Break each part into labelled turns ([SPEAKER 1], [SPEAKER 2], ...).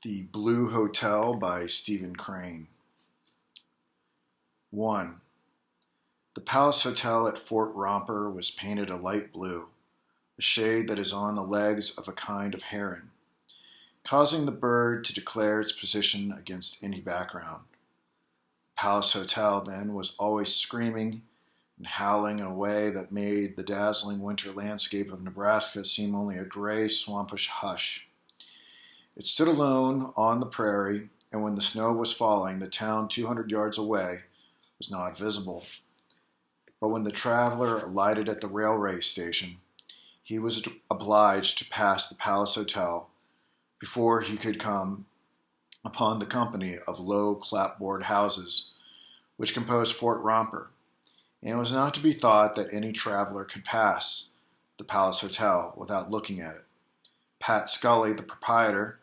[SPEAKER 1] The Blue Hotel by Stephen Crane. 1. The Palace Hotel at Fort Romper was painted a light blue, a shade that is on the legs of a kind of heron, causing the bird to declare its position against any background. The Palace Hotel, then, was always screaming and howling in a way that made the dazzling winter landscape of Nebraska seem only a gray, swampish hush. It stood alone on the prairie, and when the snow was falling, the town 200 yards away was not visible. But when the traveler alighted at the railway station, he was obliged to pass the Palace Hotel before he could come upon the company of low clapboard houses which composed Fort Romper, and it was not to be thought that any traveler could pass the Palace Hotel without looking at it. Pat Scully, the proprietor,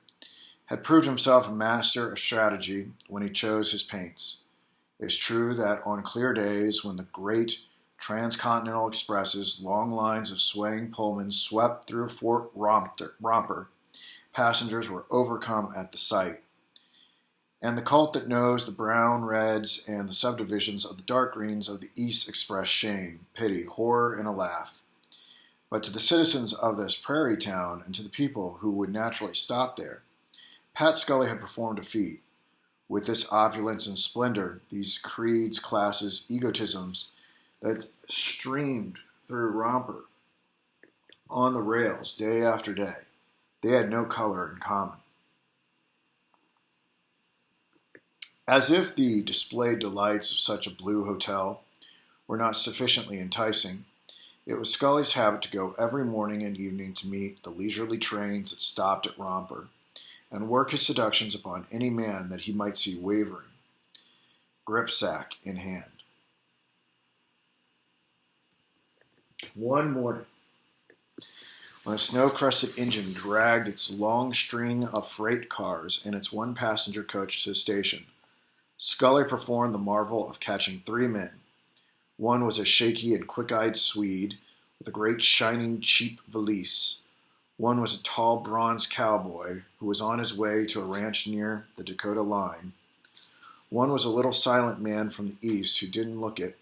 [SPEAKER 1] had proved himself a master of strategy when he chose his paints. It is true that on clear days, when the great transcontinental expresses, long lines of swaying Pullmans swept through Fort Romper, passengers were overcome at the sight. And the cult that knows the brown, reds, and the subdivisions of the dark greens of the East expressed shame, pity, horror, and a laugh. But to the citizens of this prairie town, and to the people who would naturally stop there, Pat Scully had performed a feat. With this opulence and splendor, these creeds, classes, egotisms that streamed through Romper on the rails day after day, they had no color in common. As if the displayed delights of such a blue hotel were not sufficiently enticing, it was Scully's habit to go every morning and evening to meet the leisurely trains that stopped at Romper, and work his seductions upon any man that he might see wavering, gripsack in hand. One morning, when a snow-crusted engine dragged its long string of freight cars and its one-passenger coach to the station, Scully performed the marvel of catching 3 men. One was a shaky and quick-eyed Swede with a great shining cheap valise. One was a tall bronze cowboy who was on his way to a ranch near the Dakota line. One was a little silent man from the east who didn't look it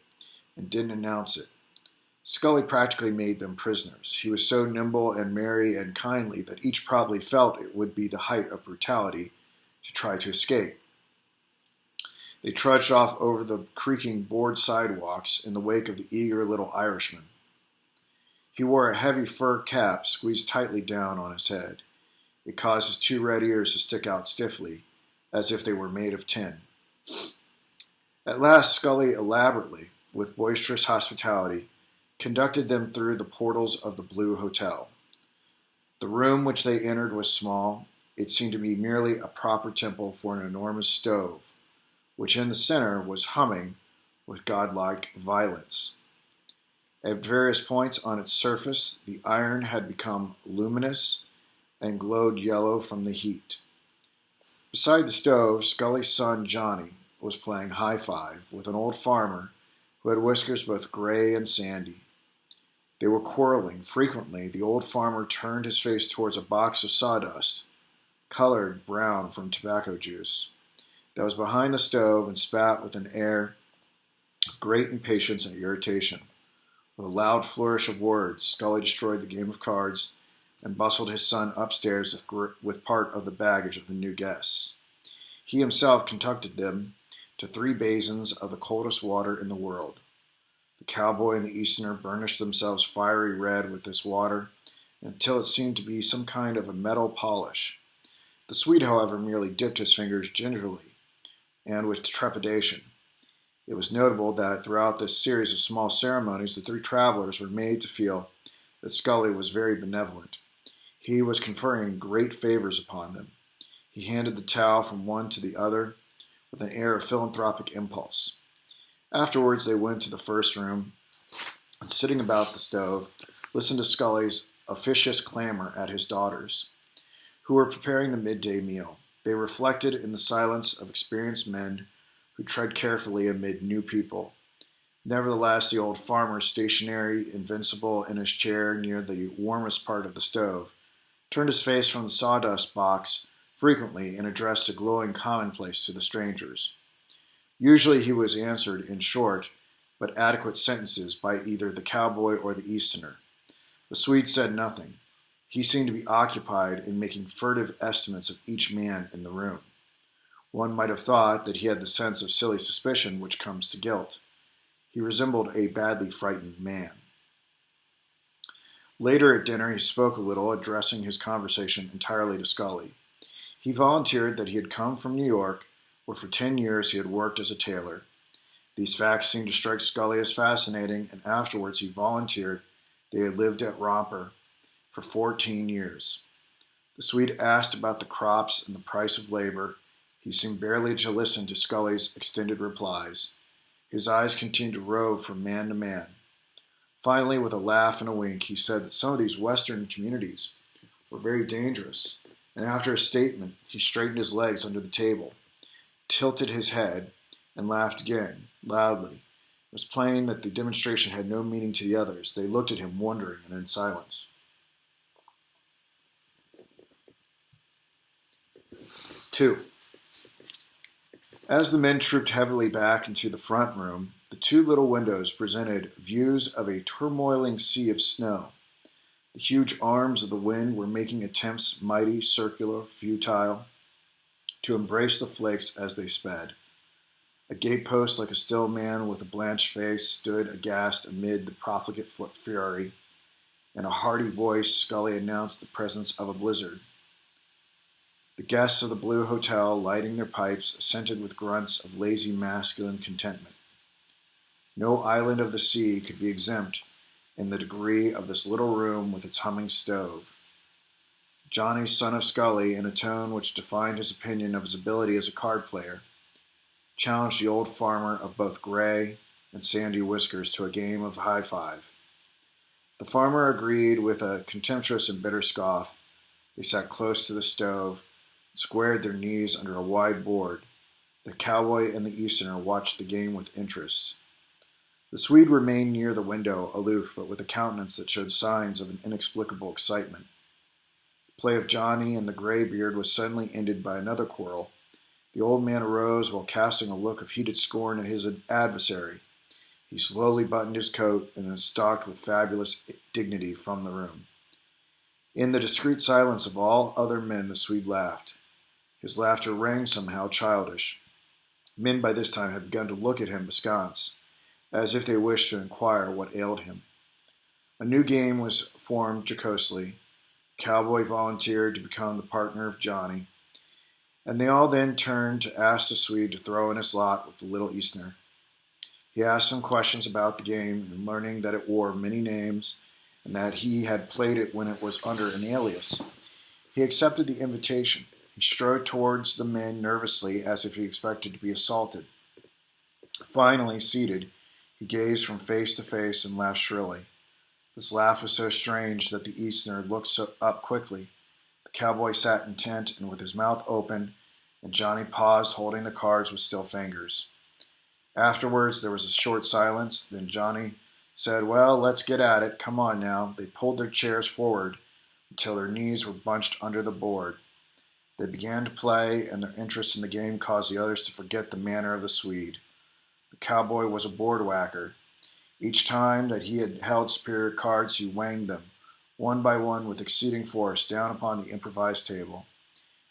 [SPEAKER 1] and didn't announce it. Scully practically made them prisoners. He was so nimble and merry and kindly that each probably felt it would be the height of brutality to try to escape. They trudged off over the creaking board sidewalks in the wake of the eager little Irishman. He wore a heavy fur cap squeezed tightly down on his head. It caused his 2 red ears to stick out stiffly, as if they were made of tin. At last, Scully elaborately, with boisterous hospitality, conducted them through the portals of the Blue Hotel. The room which they entered was small. It seemed to be merely a proper temple for an enormous stove, which in the center was humming with godlike violence. At various points on its surface, the iron had become luminous and glowed yellow from the heat. Beside the stove, Scully's son Johnny was playing high-five with an old farmer who had whiskers both gray and sandy. They were quarreling. Frequently, the old farmer turned his face towards a box of sawdust, colored brown from tobacco juice, that was behind the stove and spat with an air of great impatience and irritation. With a loud flourish of words, Scully destroyed the game of cards and bustled his son upstairs with part of the baggage of the new guests. He himself conducted them to 3 basins of the coldest water in the world. The cowboy and the Easterner burnished themselves fiery red with this water until it seemed to be some kind of a metal polish. The Swede, however, merely dipped his fingers gingerly and with trepidation. It was notable that throughout this series of small ceremonies, the 3 travelers were made to feel that Scully was very benevolent. He was conferring great favors upon them. He handed the towel from one to the other with an air of philanthropic impulse. Afterwards, they went to the first room and, sitting about the stove, listened to Scully's officious clamor at his daughters, who were preparing the midday meal. They reflected in the silence of experienced men who tread carefully amid new people. Nevertheless, the old farmer, stationary, invincible in his chair near the warmest part of the stove, turned his face from the sawdust box frequently and addressed a glowing commonplace to the strangers. Usually he was answered in short but adequate sentences by either the cowboy or the Easterner. The Swede said nothing. He seemed to be occupied in making furtive estimates of each man in the room. One might have thought that he had the sense of silly suspicion which comes to guilt. He resembled a badly frightened man. Later at dinner he spoke a little, addressing his conversation entirely to Scully. He volunteered that he had come from New York, where for 10 years he had worked as a tailor. These facts seemed to strike Scully as fascinating, and afterwards he volunteered they had lived at Romper for 14 years. The Swede asked about the crops and the price of labor. He seemed barely to listen to Scully's extended replies. His eyes continued to rove from man to man. Finally, with a laugh and a wink, he said that some of these western communities were very dangerous, and after a statement, he straightened his legs under the table, tilted his head, and laughed again, loudly. It was plain that the demonstration had no meaning to the others. They looked at him, wondering and in silence. 2. As the men trooped heavily back into the front room, the two little windows presented views of a turmoiling sea of snow. The huge arms of the wind were making attempts, mighty, circular, futile, to embrace the flakes as they sped. A gatepost like a still man with a blanched face stood aghast amid the profligate fury. In a hearty voice, Scully announced the presence of a blizzard. The guests of the Blue Hotel, lighting their pipes, assented with grunts of lazy masculine contentment. No island of the sea could be exempt in the degree of this little room with its humming stove. Johnny, son of Scully, in a tone which defined his opinion of his ability as a card player, challenged the old farmer of both gray and sandy whiskers to a game of high five. The farmer agreed with a contemptuous and bitter scoff. They sat close to the stove, squared their knees under a wide board. The cowboy and the Easterner watched the game with interest. The Swede remained near the window, aloof, but with a countenance that showed signs of an inexplicable excitement. The play of Johnny and the graybeard was suddenly ended by another quarrel. The old man arose while casting a look of heated scorn at his adversary. He slowly buttoned his coat and then stalked with fabulous dignity from the room. In the discreet silence of all other men, the Swede laughed. His laughter rang somehow childish. Men by this time had begun to look at him askance, as if they wished to inquire what ailed him. A new game was formed jocosely. Cowboy volunteered to become the partner of Johnny, and they all then turned to ask the Swede to throw in his lot with the little Easterner. He asked some questions about the game, and learning that it wore many names and that he had played it when it was under an alias, he accepted the invitation. He strode towards the men nervously as if he expected to be assaulted. Finally, seated, he gazed from face to face and laughed shrilly. This laugh was so strange that the Easterner looked up quickly. The cowboy sat intent and with his mouth open, and Johnny paused, holding the cards with still fingers. Afterwards, there was a short silence. Then Johnny said, "Well, let's get at it. Come on now." They pulled their chairs forward until their knees were bunched under the board. They began to play, and their interest in the game caused the others to forget the manner of the Swede. The cowboy was a board whacker. Each time that he had held superior cards, he wanged them, one by one, with exceeding force, down upon the improvised table,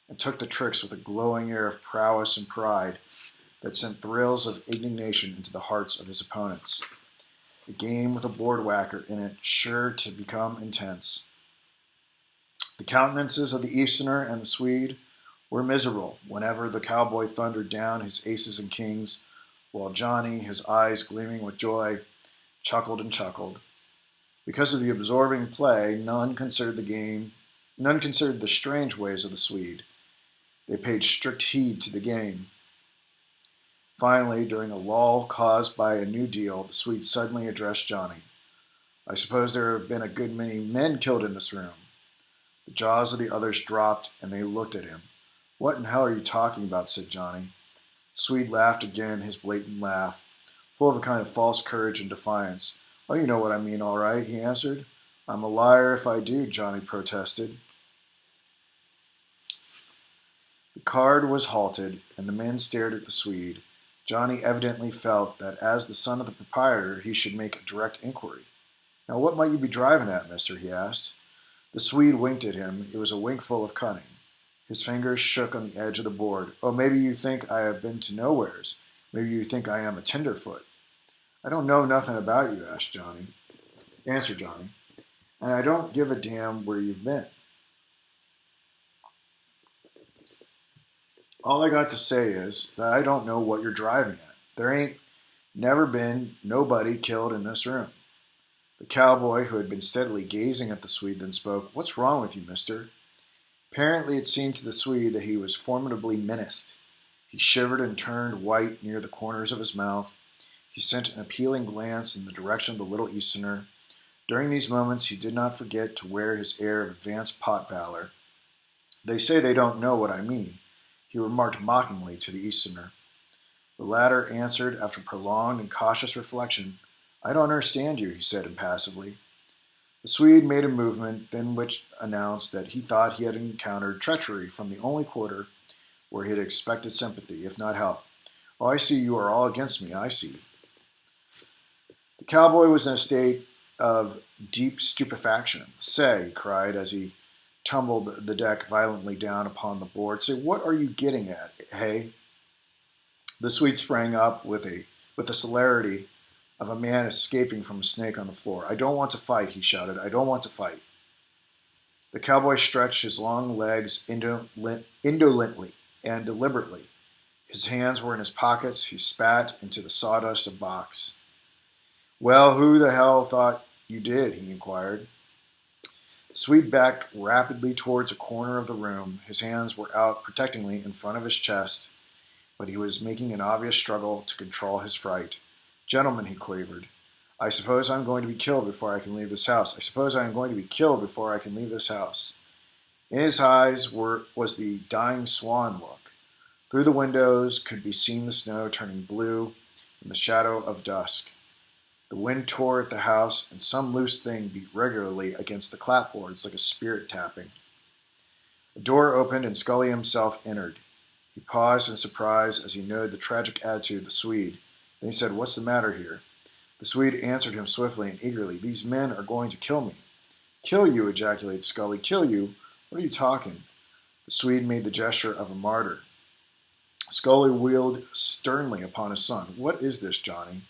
[SPEAKER 1] and took the tricks with a glowing air of prowess and pride that sent thrills of indignation into the hearts of his opponents. A game with a board whacker in it, sure to become intense. The countenances of the Easterner and the Swede were miserable whenever the cowboy thundered down his aces and kings, while Johnny, his eyes gleaming with joy, chuckled and chuckled. Because of the absorbing play, none considered the strange ways of the Swede. They paid strict heed to the game. Finally, during a lull caused by a new deal, the Swede suddenly addressed Johnny. "I suppose there have been a good many men killed in this room." The jaws of the others dropped, and they looked at him. "What in hell are you talking about?" said Johnny. The Swede laughed again, his blatant laugh, full of a kind of false courage and defiance. "Oh, you know what I mean, all right," he answered. "I'm a liar if I do," Johnny protested. card was halted, and the men stared at the Swede. Johnny evidently felt that as the son of the proprietor he should make a direct inquiry. "Now what might you be driving at, mister?" he asked. The Swede winked at him. It was a wink full of cunning. His fingers shook on the edge of the board. "Oh, maybe you think I have been to nowheres. Maybe you think I am a tenderfoot." "I don't know nothing about you," answered Johnny. "And I don't give a damn where you've been. All I got to say is that I don't know what you're driving at. There ain't never been nobody killed in this room." The cowboy, who had been steadily gazing at the Swede, then spoke. "What's wrong with you, mister?" Apparently it seemed to the Swede that he was formidably menaced. He shivered and turned white near the corners of his mouth. He sent an appealing glance in the direction of the little Easterner. During these moments he did not forget to wear his air of advanced pot valor. "They say they don't know what I mean," he remarked mockingly to the Easterner. The latter answered after prolonged and cautious reflection. "I don't understand you," he said impassively. The Swede made a movement, then which announced that he thought he had encountered treachery from the only quarter where he had expected sympathy, if not help. "Oh, I see you are all against me, I see." The cowboy was in a state of deep stupefaction. "Say," he cried as he tumbled the deck violently down upon the board, "say, what are you getting at, hey?" The Swede sprang up with the celerity of a man escaping from a snake on the floor. "I don't want to fight," he shouted. "I don't want to fight." The cowboy stretched his long legs indolently and deliberately. His hands were in his pockets. He spat into the sawdust of the box. "Well, who the hell thought you did?" he inquired. The Swede backed rapidly towards a corner of the room. His hands were out protectingly in front of his chest, but he was making an obvious struggle to control his fright. "Gentlemen," he quavered, "I suppose I'm going to be killed before I can leave this house. I suppose I am going to be killed before I can leave this house." In his eyes was the dying swan look. Through the windows could be seen the snow turning blue in the shadow of dusk. The wind tore at the house, and some loose thing beat regularly against the clapboards like a spirit tapping. A door opened, and Scully himself entered. He paused in surprise as he noted the tragic attitude of the Swede. Then he said, "What's the matter here?" The Swede answered him swiftly and eagerly. "These men are going to kill me." "Kill you?" ejaculated Scully. "Kill you? What are you talking?" The Swede made the gesture of a martyr. Scully wheeled sternly upon his son. "What is this, Johnny?"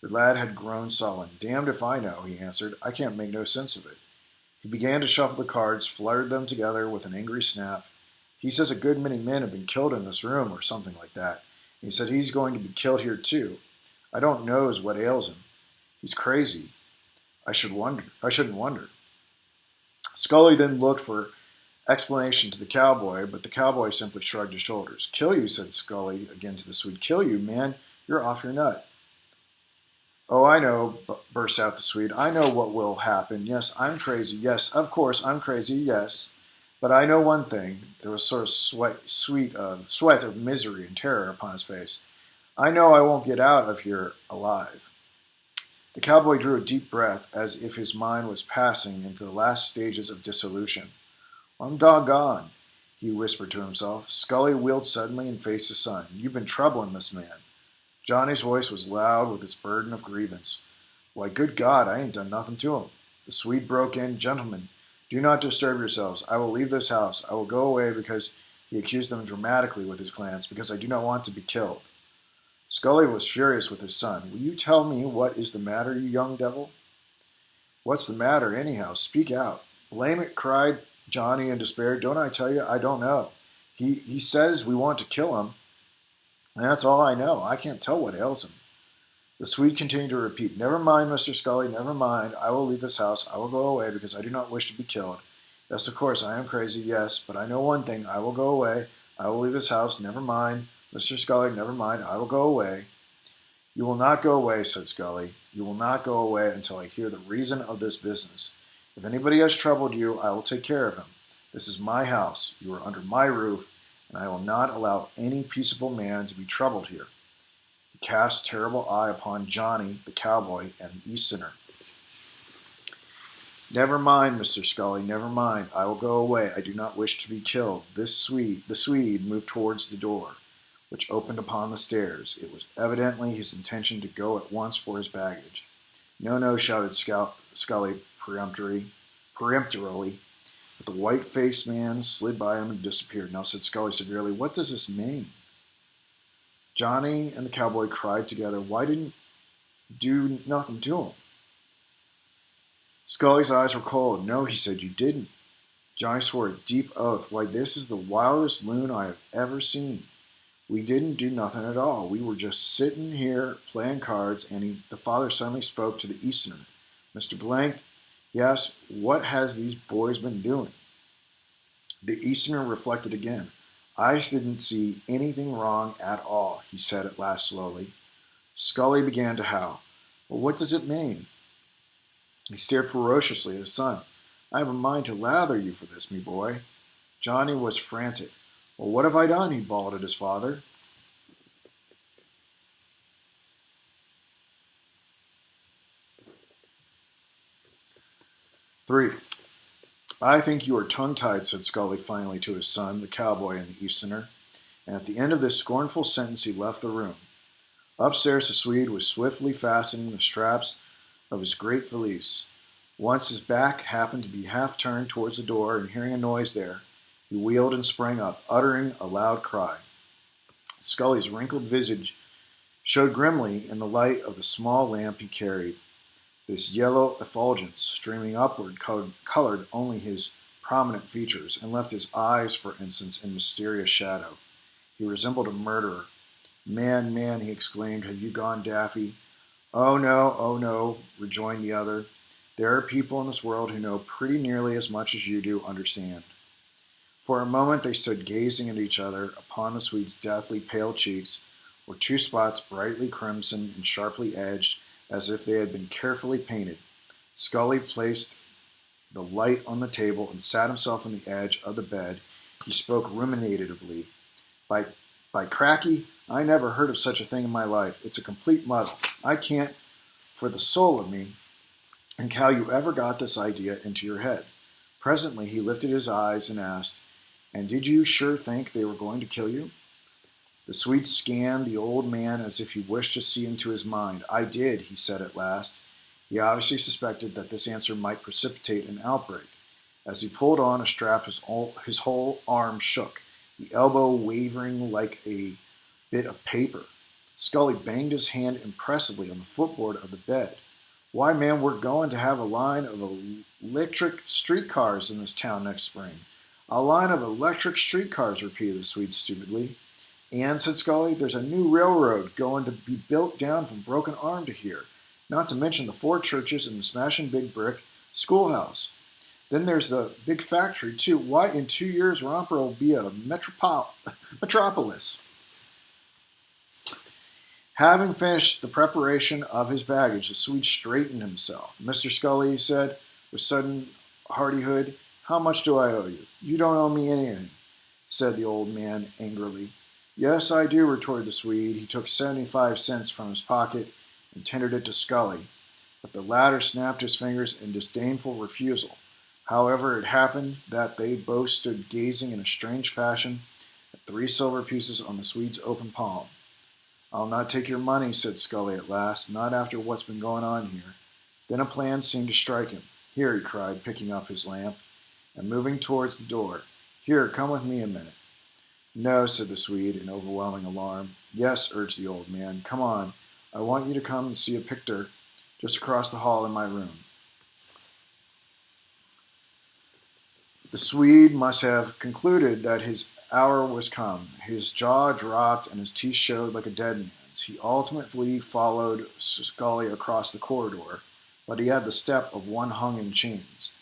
[SPEAKER 1] The lad had grown sullen. "Damned if I know," he answered. "I can't make no sense of it." He began to shuffle the cards, fluttered them together with an angry snap. "He says a good many men have been killed in this room, or something like that. And he said he's going to be killed here too. I don't knows what ails him. He's crazy. I shouldn't wonder." Scully then looked for explanation to the cowboy, but the cowboy simply shrugged his shoulders. "Kill you," said Scully again to the Swede. "Kill you, man. You're off your nut." "Oh, I know," burst out the Swede. "I know what will happen. Yes, I'm crazy. Yes, of course, I'm crazy. Yes. But I know one thing." There was a sort of sweat of misery and terror upon his face. "I know I won't get out of here alive." The cowboy drew a deep breath, as if his mind was passing into the last stages of dissolution. "I'm doggone," he whispered to himself. Scully wheeled suddenly and faced his son. "You've been troubling this man." Johnny's voice was loud with its burden of grievance. "Why, good God, I ain't done nothing to him." The Swede broke in. "Gentlemen, do not disturb yourselves. I will leave this house. I will go away," because he accused them dramatically with his glance, "because I do not want to be killed." Scully was furious with his son. "Will you tell me what is the matter, you young devil?" "What's the matter, anyhow? Speak out." "Blame it," cried Johnny in despair. "Don't I tell you I don't know. He says we want to kill him, and that's all I know. I can't tell what ails him." The Swede continued to repeat, "Never mind, Mr. Scully, never mind. I will leave this house. I will go away because I do not wish to be killed. Yes, of course, I am crazy, yes, but I know one thing. I will go away. I will leave this house. Never mind, Mr. Scully, never mind. I will go away." "You will not go away," said Scully. "You will not go away until I hear the reason of this business. If anybody has troubled you, I will take care of him. This is my house. You are under my roof, and I will not allow any peaceable man to be troubled here." He cast a terrible eye upon Johnny, the cowboy, and the Easterner. Never mind, Mr. Scully, never mind. I will go away. I do not wish to be killed. The Swede moved towards the door, which opened upon the stairs. It was evidently his intention to go at once for his baggage. No, no, shouted Scully peremptorily. But the white-faced man slid by him and disappeared. Now, said Scully severely, what does this mean? Johnny and the cowboy cried together, why didn't you do nothing to him? Scully's eyes were cold. No, he said, you didn't. Johnny swore a deep oath. Why, this is the wildest loon I have ever seen. We didn't do nothing at all. We were just sitting here playing cards, and the father suddenly spoke to the Easterner. Mr. Blank, yes, what has these boys been doing? The Easterner reflected again. I didn't see anything wrong at all, he said at last slowly. Scully began to howl. Well, what does it mean? He stared ferociously at his son. I have a mind to lather you for this, me boy. Johnny was frantic. Well, what have I done? He bawled at his father. Three. I think you are tongue-tied, said Scully finally to his son, the cowboy and the Easterner. And at the end of this scornful sentence he left the room. Upstairs the Swede was swiftly fastening the straps of his great valise. Once his back happened to be half turned towards the door, and hearing a noise there, he wheeled and sprang up, uttering a loud cry. Scully's wrinkled visage showed grimly in the light of the small lamp he carried. This yellow effulgence, streaming upward, colored only his prominent features, and left his eyes, for instance, in mysterious shadow. He resembled a murderer. Man, he exclaimed, have you gone daffy? Oh no, rejoined the other. There are people in this world who know pretty nearly as much as you do understand. For a moment they stood gazing at each other. Upon the Swede's deathly pale cheeks were two spots brightly crimson and sharply edged, as if they had been carefully painted. Scully placed the light on the table and sat himself on the edge of the bed. He spoke ruminatively. By cracky, I never heard of such a thing in my life. It's a complete muddle. I can't, for the soul of me, think how you ever got this idea into your head. Presently he lifted his eyes and asked, and did you sure think they were going to kill you? The Swede scanned the old man as if he wished to see into his mind. I did, he said at last. He obviously suspected that this answer might precipitate an outbreak. As he pulled on a strap, his whole arm shook, the elbow wavering like a bit of paper. Scully banged his hand impressively on the footboard of the bed. Why, man, we're going to have a line of electric streetcars in this town next spring. A line of electric streetcars, repeated the Swede stupidly. And, said Scully, there's a new railroad going to be built down from Broken Arm to here, not to mention the 4 churches and the smashing big brick schoolhouse. Then there's the big factory, too. Why, in 2 years, Romper will be a metropolis. Having finished the preparation of his baggage, the Swede straightened himself. Mr. Scully, he said, with sudden hardihood, how much do I owe you? You don't owe me anything, said the old man angrily. Yes, I do, retorted the Swede. He took 75 cents from his pocket and tendered it to Scully, but the latter snapped his fingers in disdainful refusal. However, it happened that they both stood gazing in a strange fashion at 3 silver pieces on the Swede's open palm. I'll not take your money, said Scully at last, not after what's been going on here. Then a plan seemed to strike him. Here, he cried, picking up his lamp and moving towards the door. Here, come with me a minute. No, said the Swede in overwhelming alarm. Yes, urged the old man. Come on. I want you to come and see a picture just across the hall in my room. The Swede must have concluded that his hour was come. His jaw dropped and his teeth showed like a dead man's. He ultimately followed Scully across the corridor, but he had the step of one hung in chains.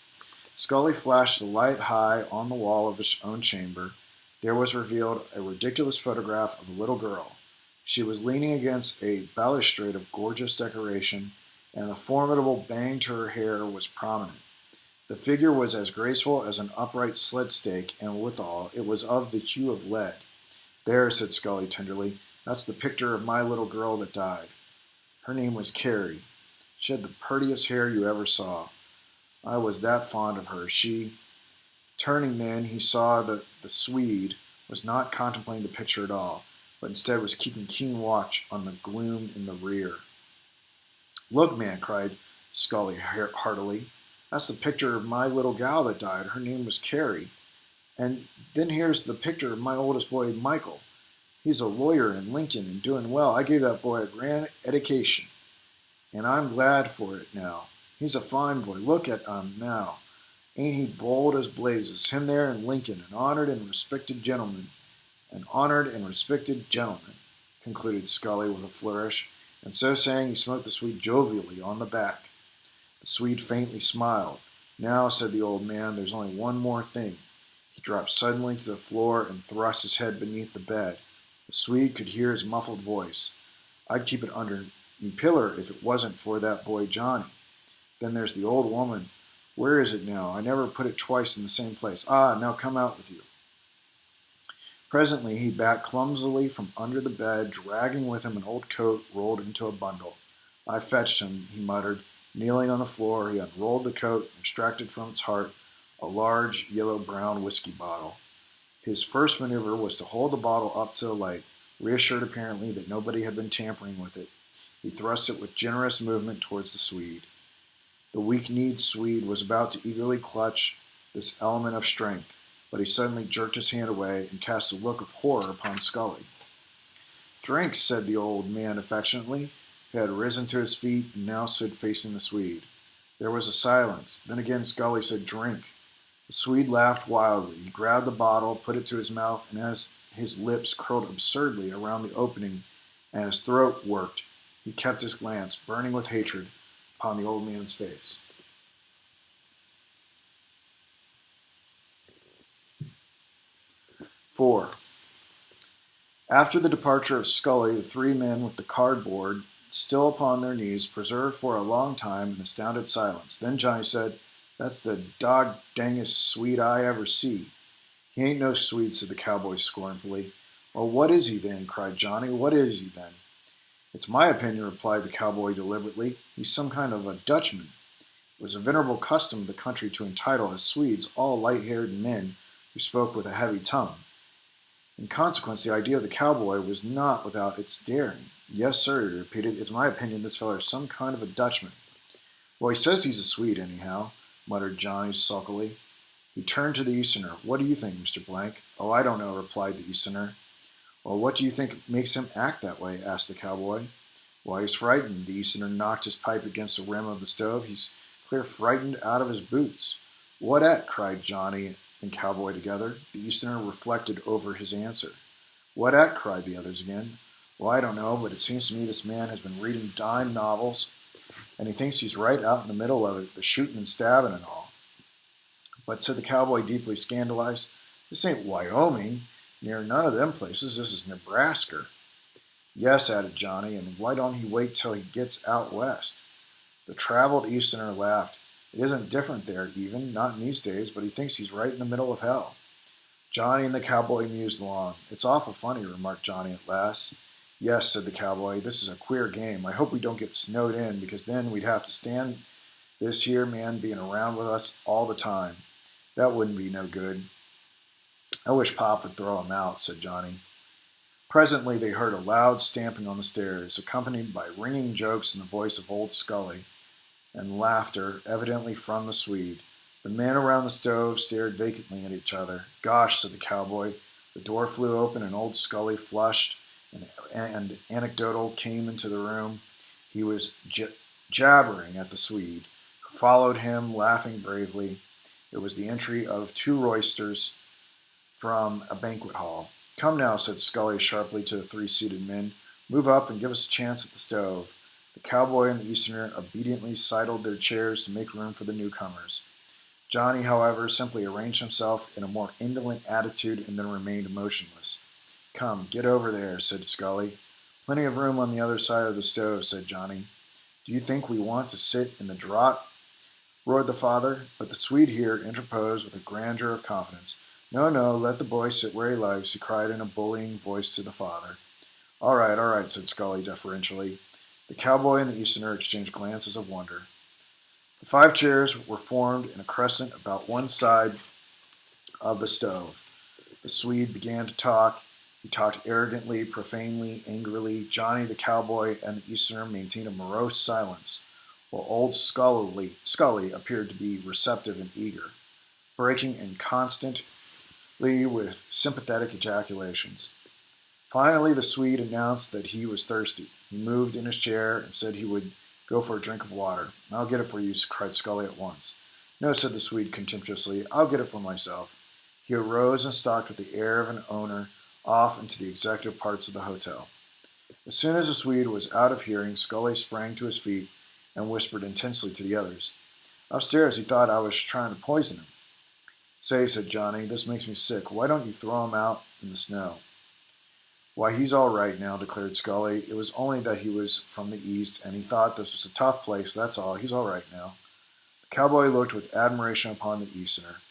[SPEAKER 1] Scully flashed the light high on the wall of his own chamber. There was revealed a ridiculous photograph of a little girl. She was leaning against a balustrade of gorgeous decoration, and the formidable bang to her hair was prominent. The figure was as graceful as an upright sled stake, and withal, it was of the hue of lead. There, said Scully tenderly, that's the picture of my little girl that died. Her name was Carrie. She had the prettiest hair you ever saw. I was that fond of her. She... Turning then, he saw that the Swede was not contemplating the picture at all, but instead was keeping keen watch on the gloom in the rear. "Look, man," cried Scully heartily. "That's the picture of my little gal that died. Her name was Carrie. And then here's the picture of my oldest boy, Michael. He's a lawyer in Lincoln and doing well. I gave that boy a grand education, and I'm glad for it now. He's a fine boy. Look at him now. Ain't he bold as blazes? Him there in Lincoln, an honored and respected gentleman. An honored and respected gentleman," concluded Scully with a flourish, and so saying he smote the Swede jovially on the back. The Swede faintly smiled. "Now," said the old man, "there's only one more thing." He dropped suddenly to the floor and thrust his head beneath the bed. The Swede could hear his muffled voice. "I'd keep it under me pillar if it wasn't for that boy Johnny. Then there's the old woman. Where is it now? I never put it twice in the same place. Ah, now come out with you." Presently he backed clumsily from under the bed, dragging with him an old coat rolled into a bundle. "I fetched him," he muttered. Kneeling on the floor, he unrolled the coat and extracted from its heart a large yellow-brown whiskey bottle. His first maneuver was to hold the bottle up to the light. Reassured apparently that nobody had been tampering with it, he thrust it with generous movement towards the Swede. The weak-kneed Swede was about to eagerly clutch this element of strength, but he suddenly jerked his hand away and cast a look of horror upon Scully. "Drink," said the old man affectionately, who had risen to his feet and now stood facing the Swede. There was a silence. Then again Scully said, "Drink." The Swede laughed wildly. He grabbed the bottle, put it to his mouth, and as his lips curled absurdly around the opening and his throat worked, he kept his glance, burning with hatred, upon the old man's face. 4. After the departure of Scully, the three men with the cardboard still upon their knees preserved for a long time an astounded silence. Then Johnny said, "That's the dog-dangest Swede I ever see." "He ain't no Swede," said the cowboy scornfully. "Well, what is he then?" cried Johnny. "What is he then?" "It's my opinion," replied the cowboy deliberately, "he's some kind of a Dutchman. It was a venerable custom of the country to entitle as Swedes all light-haired men who spoke with a heavy tongue. In consequence, the idea of the cowboy was not without its daring. "Yes, sir," he repeated, "it's my opinion this feller is some kind of a Dutchman." "Well, he says he's a Swede, anyhow," muttered Johnny sulkily. He turned to the Easterner. "What do you think, Mr. Blank?" "Oh, I don't know," replied the Easterner. "Well, what do you think makes him act that way?" asked the cowboy. "Why, he's frightened." The Easterner knocked his pipe against the rim of the stove. "He's clear frightened out of his boots." "What at?" cried Johnny and cowboy together. The Easterner reflected over his answer. "What at?" cried the others again. "Well, I don't know, but it seems to me this man has been reading dime novels, and he thinks he's right out in the middle of it, the shooting and stabbing and all." "But," said the cowboy, deeply scandalized, "this ain't Wyoming. Near none of them places. This is Nebraska." "Yes," added Johnny, "and why don't he wait till he gets out west?" The traveled Easterner laughed. "It isn't different there, even, not in these days, but he thinks he's right in the middle of hell." Johnny and the cowboy mused along. "It's awful funny," remarked Johnny at last. "Yes," said the cowboy, "this is a queer game. I hope we don't get snowed in, because then we'd have to stand this here man being around with us all the time. That wouldn't be no good." "I wish Pop would throw him out," said Johnny. Presently they heard a loud stamping on the stairs, accompanied by ringing jokes in the voice of old Scully, and laughter, evidently from the Swede. The men around the stove stared vacantly at each other. "Gosh," said the cowboy. The door flew open and old Scully, flushed and anecdotal, came into the room. He was jabbering at the Swede, who followed him, laughing bravely. It was the entry of two roysters from a banquet hall. "Come now," said Scully sharply to the three seated men. "Move up and give us a chance at the stove." The cowboy and the Easterner obediently sidled their chairs to make room for the newcomers. Johnny, however, simply arranged himself in a more indolent attitude and then remained motionless. "Come, get over there," said Scully. "Plenty of room on the other side of the stove," said Johnny. "Do you think we want to sit in the draught?" roared the father, but the Swede here interposed with a grandeur of confidence. "No, no, let the boy sit where he likes," he cried in a bullying voice to the father. All right," said Scully deferentially. The cowboy and the Easterner exchanged glances of wonder. The 5 chairs were formed in a crescent about one side of the stove. The Swede began to talk. He talked arrogantly, profanely, angrily. Johnny the cowboy and the Easterner maintained a morose silence, while old Scully appeared to be receptive and eager, breaking in constantly with sympathetic ejaculations. Finally, the Swede announced that he was thirsty. He moved in his chair and said he would go for a drink of water. "I'll get it for you," cried Scully at once. "No," said the Swede contemptuously. "I'll get it for myself." He arose and stalked with the air of an owner off into the executive parts of the hotel. As soon as the Swede was out of hearing, Scully sprang to his feet and whispered intensely to the others. "Upstairs he thought I was trying to poison him." "Say," said Johnny, "this makes me sick. Why don't you throw him out in the snow?" "Why, he's all right now," declared Scully. "It was only that he was from the East, and he thought this was a tough place, that's all. He's all right now." The cowboy looked with admiration upon the Easterner.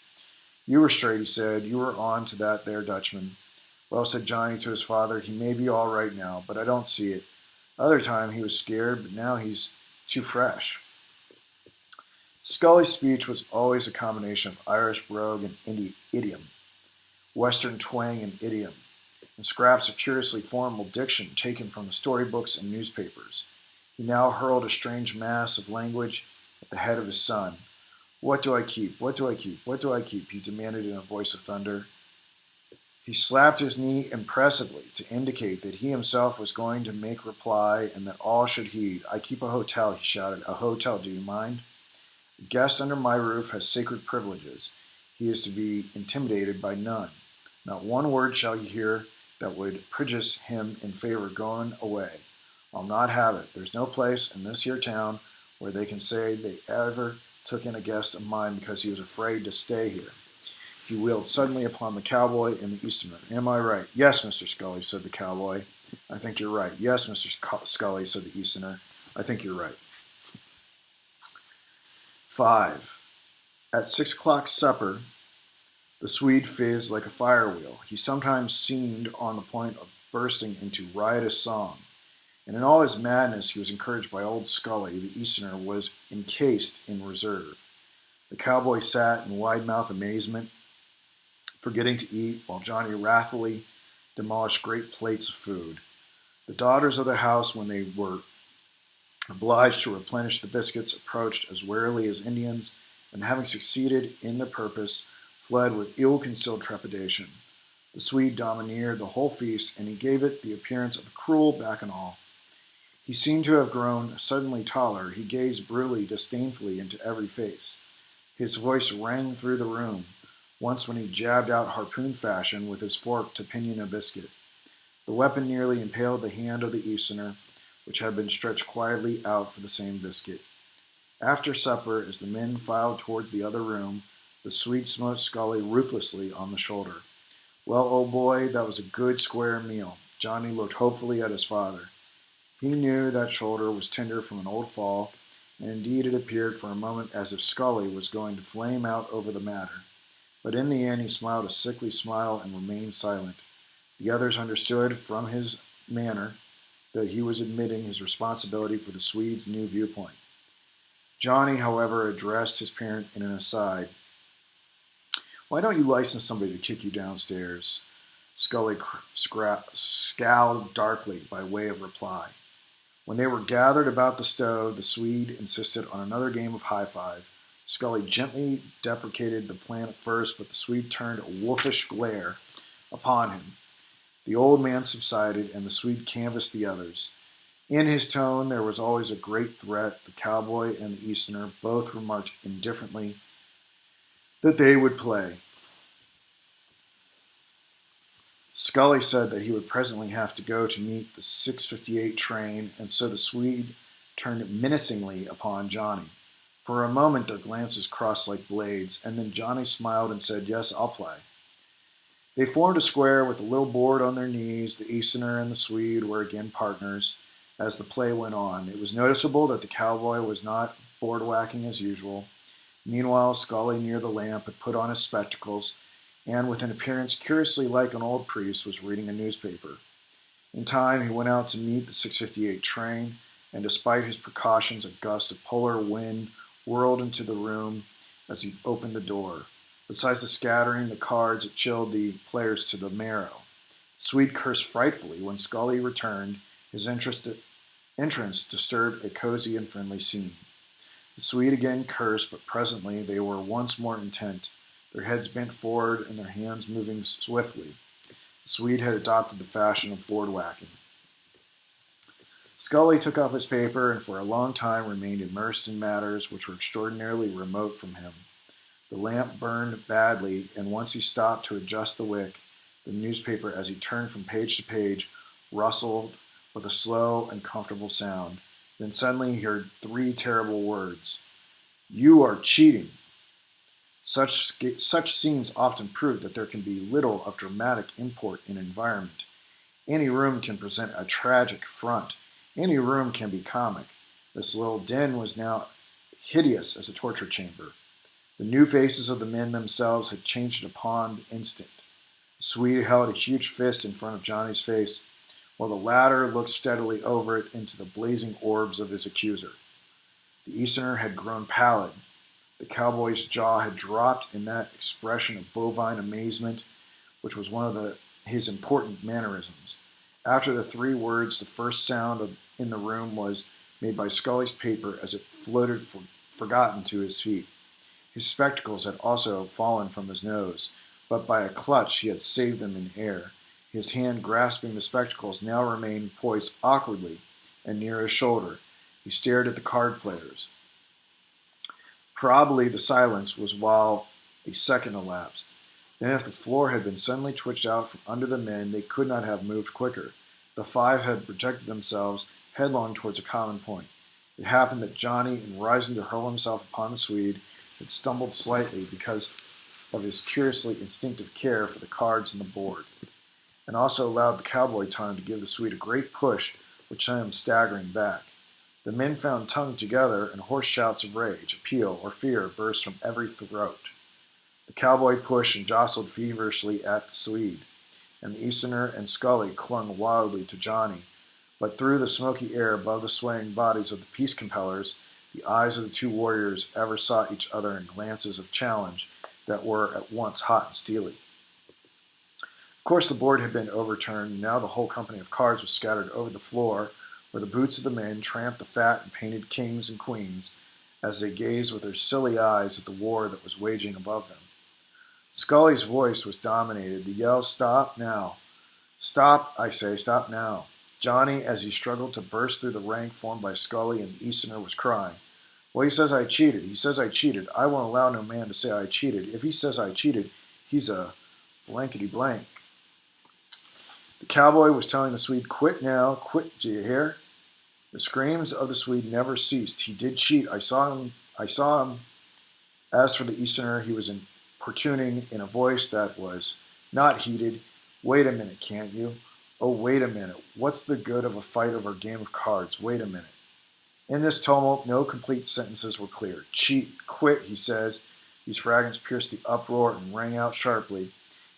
[SPEAKER 1] "You were straight," he said. "You were on to that there Dutchman." "Well," said Johnny to his father, "he may be all right now, but I don't see it. Other time he was scared, but now he's too fresh." Scully's speech was always a combination of Irish brogue and idiom, Western twang and idiom, and scraps of curiously formal diction taken from the storybooks and newspapers. He now hurled a strange mass of language at the head of his son. "What do I keep? What do I keep? What do I keep?" he demanded in a voice of thunder. He slapped his knee impressively to indicate that he himself was going to make reply and that all should heed. "I keep a hotel," he shouted. "A hotel, do you mind? A guest under my roof has sacred privileges. He is to be intimidated by none. Not one word shall you hear that would prejudice him in favor of going away. I'll not have it. There's no place in this here town where they can say they ever took in a guest of mine because he was afraid to stay here." He wheeled suddenly upon the cowboy and the Easterner. "Am I right?" "Yes, Mr. Scully," said the cowboy. "I think you're right." "Yes, Mr. Scully," said the Easterner. "I think you're right." 5. At 6 o'clock supper, the Swede fizzed like a firewheel. He sometimes seemed on the point of bursting into riotous song, and in all his madness he was encouraged by old Scully. The Easterner was encased in reserve. The cowboy sat in wide-mouthed amazement, forgetting to eat, while Johnny wrathfully demolished great plates of food. The daughters of the house, when they were obliged to replenish the biscuits, approached as warily as Indians, and having succeeded in their purpose, fled with ill-concealed trepidation. The Swede domineered the whole feast, and he gave it the appearance of a cruel bacchanal. He seemed to have grown suddenly taller. He gazed brutally, disdainfully into every face. His voice rang through the room, once when he jabbed out harpoon fashion with his fork to pinion a biscuit. The weapon nearly impaled the hand of the Easterner, which had been stretched quietly out for the same biscuit. After supper, as the men filed towards the other room, the Swede smote Scully ruthlessly on the shoulder. "Well, old boy, that was a good square meal." Johnny looked hopefully at his father. He knew that shoulder was tender from an old fall, and indeed it appeared for a moment as if Scully was going to flame out over the matter. But in the end he smiled a sickly smile and remained silent. The others understood from his manner that he was admitting his responsibility for the Swede's new viewpoint. Johnny, however, addressed his parent in an aside. "Why don't you license somebody to kick you downstairs?" Scully scowled darkly by way of reply. When they were gathered about the stove, the Swede insisted on another game of high-five. Scully gently deprecated the plan at first, but the Swede turned a wolfish glare upon him. The old man subsided, and the Swede canvassed the others. In his tone there was always a great threat. The cowboy and the Easterner both remarked indifferently that they would play. Scully said that he would presently have to go to meet the 6:58 train, and so the Swede turned menacingly upon Johnny. For a moment their glances crossed like blades, and then Johnny smiled and said, "Yes, I'll play." They formed a square with the little board on their knees. The Easterner and the Swede were again partners. As the play went on, it was noticeable that the cowboy was not board-whacking as usual. Meanwhile, Scully, near the lamp, had put on his spectacles, and with an appearance curiously like an old priest, was reading a newspaper. In time, he went out to meet the 6:58 train, and despite his precautions, a gust of polar wind whirled into the room as he opened the door. Besides the scattering the cards, it chilled the players to the marrow. The Swede cursed frightfully when Scully returned. His entrance disturbed a cozy and friendly scene. The Swede again cursed, but presently they were once more intent, their heads bent forward and their hands moving swiftly. The Swede had adopted the fashion of board whacking. Scully took up his paper and for a long time remained immersed in matters which were extraordinarily remote from him. The lamp burned badly, and once he stopped to adjust the wick, the newspaper, as he turned from page to page, rustled with a slow and comfortable sound. Then suddenly he heard three terrible words. "You are cheating." Such scenes often prove that there can be little of dramatic import in environment. Any room can present a tragic front. Any room can be comic. This little den was now hideous as a torture chamber. The new faces of the men themselves had changed upon the instant. The Swede held a huge fist in front of Johnny's face, while the latter looked steadily over it into the blazing orbs of his accuser. The Easterner had grown pallid. The cowboy's jaw had dropped in that expression of bovine amazement, which was one of his important mannerisms. After the three words, the first sound in the room was made by Scully's paper as it floated forgotten to his feet. His spectacles had also fallen from his nose, but by a clutch he had saved them in air. His hand grasping the spectacles now remained poised awkwardly and near his shoulder. He stared at the card players. Probably the silence was while a second elapsed. Then if the floor had been suddenly twitched out from under the men, they could not have moved quicker. The five had projected themselves headlong towards a common point. It happened that Johnny, in rising to hurl himself upon the Swede, had stumbled slightly because of his curiously instinctive care for the cards and the board, and also allowed the cowboy time to give the Swede a great push, which sent him staggering back. The men found tongue together, and hoarse shouts of rage, appeal, or fear burst from every throat. The cowboy pushed and jostled feverishly at the Swede, and the Easterner and Scully clung wildly to Johnny. But through the smoky air above the swaying bodies of the peace compellers, the eyes of the two warriors ever sought each other in glances of challenge that were at once hot and steely. Of course, the board had been overturned, and now the whole company of cards was scattered over the floor, where the boots of the men tramped the fat and painted kings and queens as they gazed with their silly eyes at the war that was waging above them. Scully's voice was dominated. The yell, "Stop now! Stop, I say, stop now!" Johnny, as he struggled to burst through the rank formed by Scully and the Easterner, was crying, "Well, he says I cheated. He says I cheated. I won't allow no man to say I cheated. If he says I cheated, he's a blankety blank." The cowboy was telling the Swede, "Quit now, quit, do you hear?" The screams of the Swede never ceased. "He did cheat. I saw him. I saw him." As for the Easterner, he was importuning in a voice that was not heated. "Wait a minute, can't you? Oh, wait a minute. What's the good of a fight over a game of cards? Wait a minute." In this tumult, no complete sentences were clear. "Cheat, quit," he says. These fragments pierced the uproar and rang out sharply.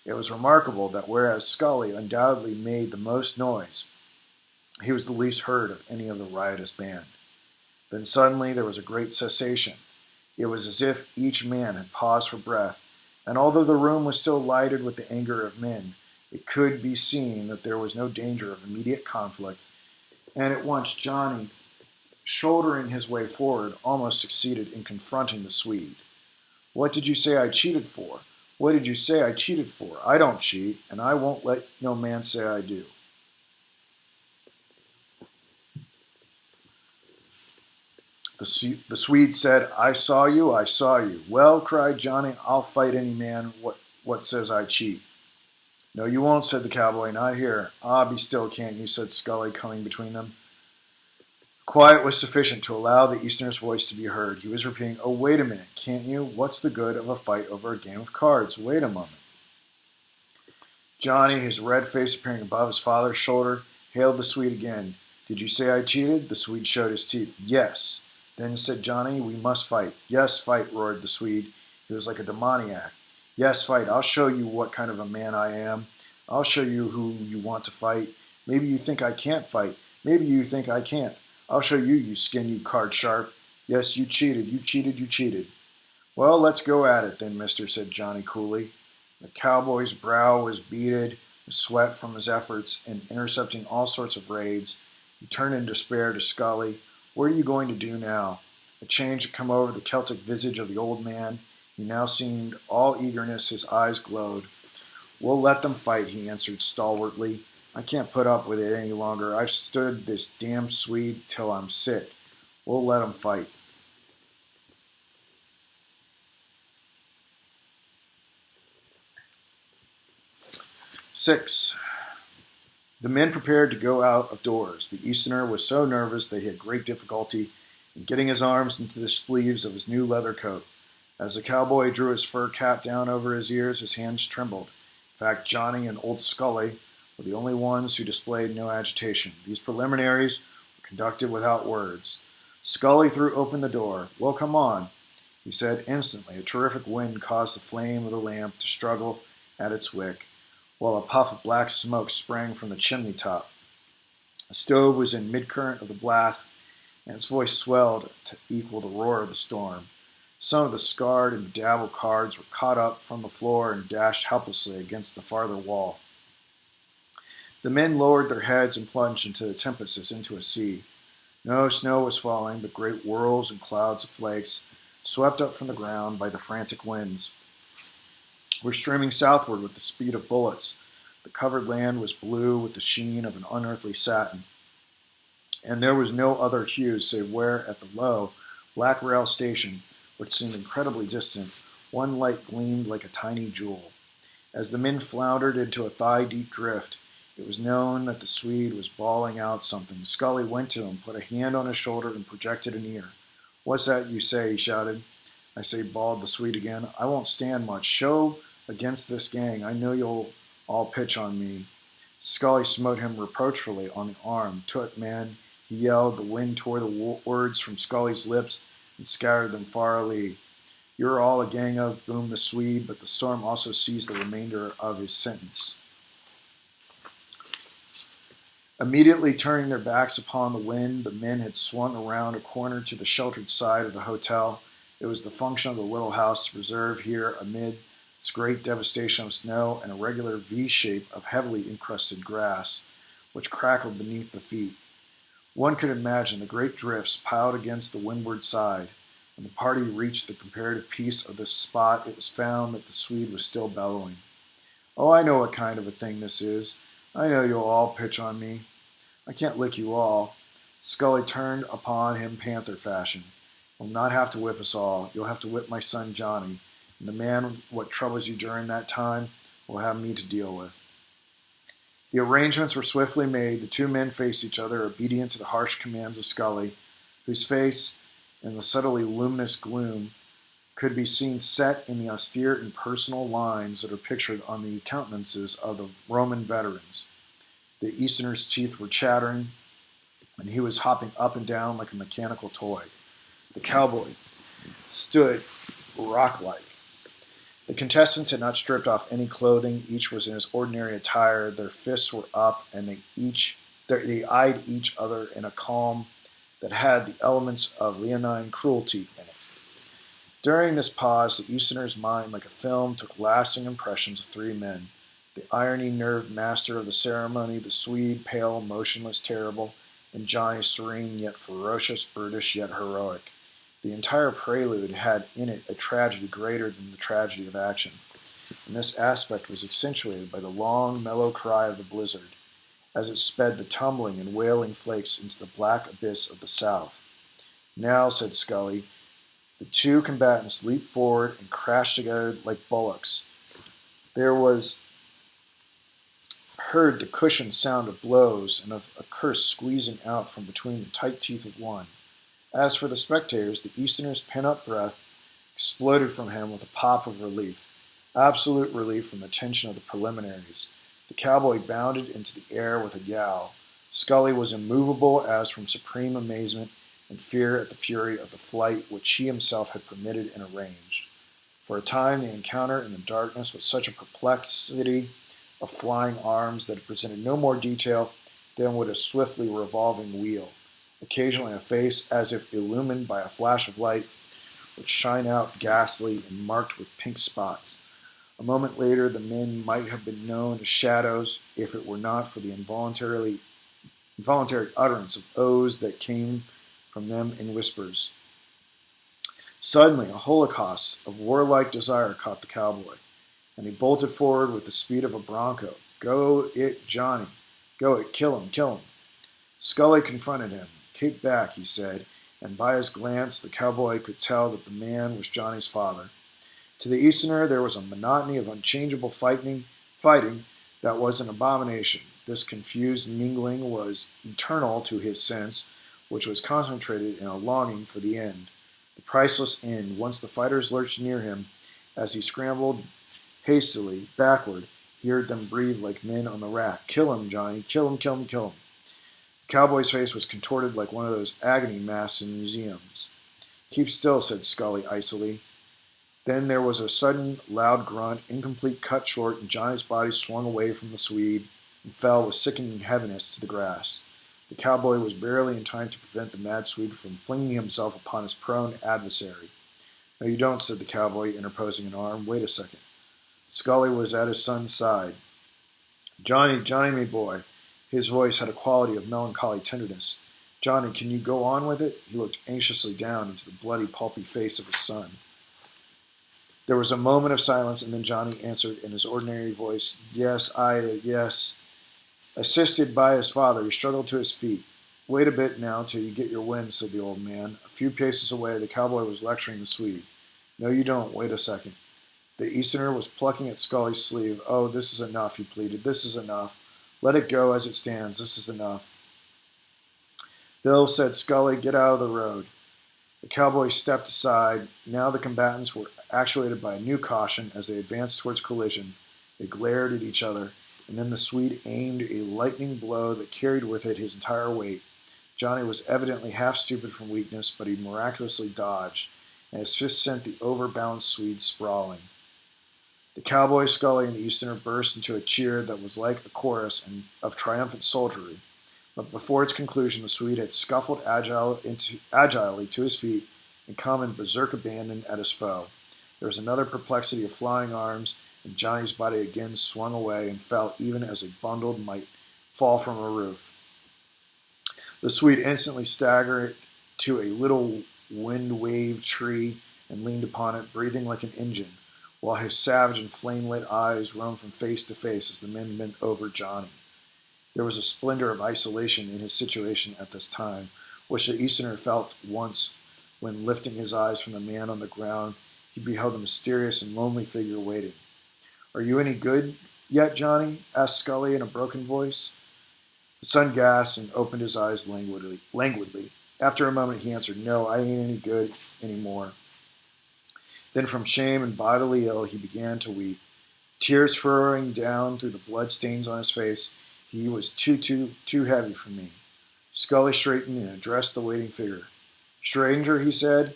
[SPEAKER 1] It was remarkable that whereas Scully undoubtedly made the most noise, he was the least heard of any of the riotous band. Then suddenly there was a great cessation. It was as if each man had paused for breath, and although the room was still lighted with the anger of men, it could be seen that there was no danger of immediate conflict, and at once Johnny, shouldering his way forward, almost succeeded in confronting the Swede. "What did you say I cheated for? What did you say I cheated for? I don't cheat, and I won't let no man say I do." The Swede said, "I saw you, I saw you." "Well," cried Johnny, "I'll fight any man what says I cheat." "No, you won't," said the cowboy, "not here." "Ah, be still, can't you?" said Scully, coming between them. Quiet was sufficient to allow the Easterner's voice to be heard. He was repeating, "Oh, wait a minute, can't you? What's the good of a fight over a game of cards? Wait a moment." Johnny, his red face appearing above his father's shoulder, hailed the Swede again. "Did you say I cheated?" The Swede showed his teeth. "Yes." Then said Johnny, "We must fight." "Yes, fight," roared the Swede. He was like a demoniac. "Yes, fight. I'll show you what kind of a man I am. I'll show you who you want to fight. Maybe you think I can't fight. Maybe you think I can't. I'll show you, you skin, you card sharp." Yes, you cheated, you cheated, you cheated. Well, let's go at it then, mister, said Johnny coolly. The cowboy's brow was beaded with sweat from his efforts in intercepting all sorts of raids. He turned in despair to Scully. What are you going to do now? A change had come over the Celtic visage of the old man. He now seemed all eagerness, his eyes glowed. We'll let them fight, he answered stalwartly. I can't put up with it any longer. I've stood this damn Swede till I'm sick. We'll let 'em fight. 6. The men prepared to go out of doors. The Easterner was so nervous that he had great difficulty in getting his arms into the sleeves of his new leather coat. As the cowboy drew his fur cap down over his ears, his hands trembled. In fact, Johnny and Old Scully were the only ones who displayed no agitation. These preliminaries were conducted without words. Scully threw open the door. Well, come on, he said instantly. A terrific wind caused the flame of the lamp to struggle at its wick, while a puff of black smoke sprang from the chimney top. The stove was in mid-current of the blast, and its voice swelled to equal the roar of the storm. Some of the scarred and bedabbled cards were caught up from the floor and dashed helplessly against the farther wall. The men lowered their heads and plunged into the tempest as into a sea. No snow was falling, but great whirls and clouds of flakes, swept up from the ground by the frantic winds, were streaming southward with the speed of bullets. The covered land was blue with the sheen of an unearthly satin, and there was no other hue save where, at the low, black rail station, which seemed incredibly distant, one light gleamed like a tiny jewel. As the men floundered into a thigh-deep drift, it was known that the Swede was bawling out something. Scully went to him, put a hand on his shoulder, and projected an ear. What's that you say? He shouted. I say, bawled the Swede again. I won't stand much. Show against this gang. I know you'll all pitch on me. Scully smote him reproachfully on the arm. Tut, man, he yelled. The wind tore the words from Scully's lips and scattered them far alee. You're all a gang of, boomed the Swede, but the storm also seized the remainder of his sentence. Immediately turning their backs upon the wind, the men had swung around a corner to the sheltered side of the hotel. It was the function of the little house to preserve here, amid its great devastation of snow, and a regular V-shape of heavily encrusted grass, which crackled beneath the feet. One could imagine the great drifts piled against the windward side. When the party reached the comparative peace of this spot, it was found that the Swede was still bellowing. Oh, I know what kind of a thing this is. I know you'll all pitch on me. I can't lick you all. Scully turned upon him panther fashion. You'll not have to whip us all. You'll have to whip my son Johnny. And the man what troubles you during that time will have me to deal with. The arrangements were swiftly made. The two men faced each other, obedient to the harsh commands of Scully, whose face, in the subtly luminous gloom, could be seen set in the austere impersonal lines that are pictured on the countenances of the Roman veterans. The Easterner's teeth were chattering, and he was hopping up and down like a mechanical toy. The cowboy stood rock-like. The contestants had not stripped off any clothing. Each was in his ordinary attire. Their fists were up, and they eyed each other in a calm that had the elements of leonine cruelty in it. During this pause, the Easterner's mind, like a film, took lasting impressions of three men. The irony-nerved master of the ceremony, the Swede, pale, motionless, terrible, and Johnny, serene, yet ferocious, brutish, yet heroic. The entire prelude had in it a tragedy greater than the tragedy of action, and this aspect was accentuated by the long, mellow cry of the blizzard, as it sped the tumbling and wailing flakes into the black abyss of the south. Now, said Scully, the two combatants leaped forward and crashed together like bullocks. There was heard the cushioned sound of blows and of a curse squeezing out from between the tight teeth of one. As for the spectators, the Easterner's pent-up breath exploded from him with a pop of relief, absolute relief from the tension of the preliminaries. The cowboy bounded into the air with a yowl. Scully was immovable as from supreme amazement and fear at the fury of the flight which he himself had permitted and arranged. For a time the encounter in the darkness was such a perplexity of flying arms that it presented no more detail than would a swiftly revolving wheel. occasionally a face as if illumined by a flash of light would shine out ghastly and marked with pink spots. A moment later, the men might have been known as shadows if it were not for the involuntary utterance of oaths that came from them in whispers. Suddenly, a holocaust of warlike desire caught the cowboy, and he bolted forward with the speed of a bronco. Go it, Johnny. Go it, kill him, kill him. Scully confronted him. Keep back, he said, and by his glance the cowboy could tell that the man was Johnny's father. To the Easterner there was a monotony of unchangeable fighting that was an abomination. This confused mingling was eternal to his sense, which was concentrated in a longing for the end. The priceless end, once the fighters lurched near him, as he scrambled hastily backward, he heard them breathe like men on the rack. Kill him, Johnny. Kill him, kill him, kill him. The cowboy's face was contorted like one of those agony masks in museums. Keep still, said Scully icily. Then there was a sudden, loud grunt, incomplete cut short, and Johnny's body swung away from the Swede and fell with sickening heaviness to the grass. The cowboy was barely in time to prevent the mad Swede from flinging himself upon his prone adversary. No, you don't, said the cowboy, interposing an arm. Wait a second. Scully was at his son's side. Johnny, Johnny, me boy. His voice had a quality of melancholy tenderness. Johnny, can you go on with it? He looked anxiously down into the bloody, pulpy face of his son. There was a moment of silence, and then Johnny answered in his ordinary voice, yes. Assisted by his father, he struggled to his feet. Wait a bit now till you get your wind, said the old man. A few paces away, the cowboy was lecturing the Swede. No, you don't. Wait a second. The Easterner was plucking at Scully's sleeve. Oh, this is enough, he pleaded. This is enough. Let it go as it stands. This is enough. Bill, said Scully, get out of the road. The cowboy stepped aside. Now the combatants were actuated by a new caution as they advanced towards collision. They glared at each other, and then the Swede aimed a lightning blow that carried with it his entire weight. Johnny was evidently half stupid from weakness, but he miraculously dodged, and his fist sent the overbalanced Swede sprawling. The cowboy, Scully, and the Easterner burst into a cheer that was like a chorus of triumphant soldiery. But before its conclusion, the Swede had scuffled agilely to his feet and come in berserk abandon at his foe. There was another perplexity of flying arms, and Johnny's body again swung away and fell even as a bundle might fall from a roof. The Swede instantly staggered to a little wind-waved tree and leaned upon it, breathing like an engine, while his savage and flame-lit eyes roamed from face to face as the men bent over Johnny. There was a splendor of isolation in his situation at this time, which the Easterner felt once when, lifting his eyes from the man on the ground, he beheld a mysterious and lonely figure waiting. Are you any good yet, Johnny? Asked Scully in a broken voice. The son gasped and opened his eyes languidly. After a moment he answered, No, I ain't any good anymore. Then from shame and bodily ill he began to weep. Tears furrowing down through the blood stains on his face, he was too heavy for me. Scully straightened and addressed the waiting figure. Stranger, he said,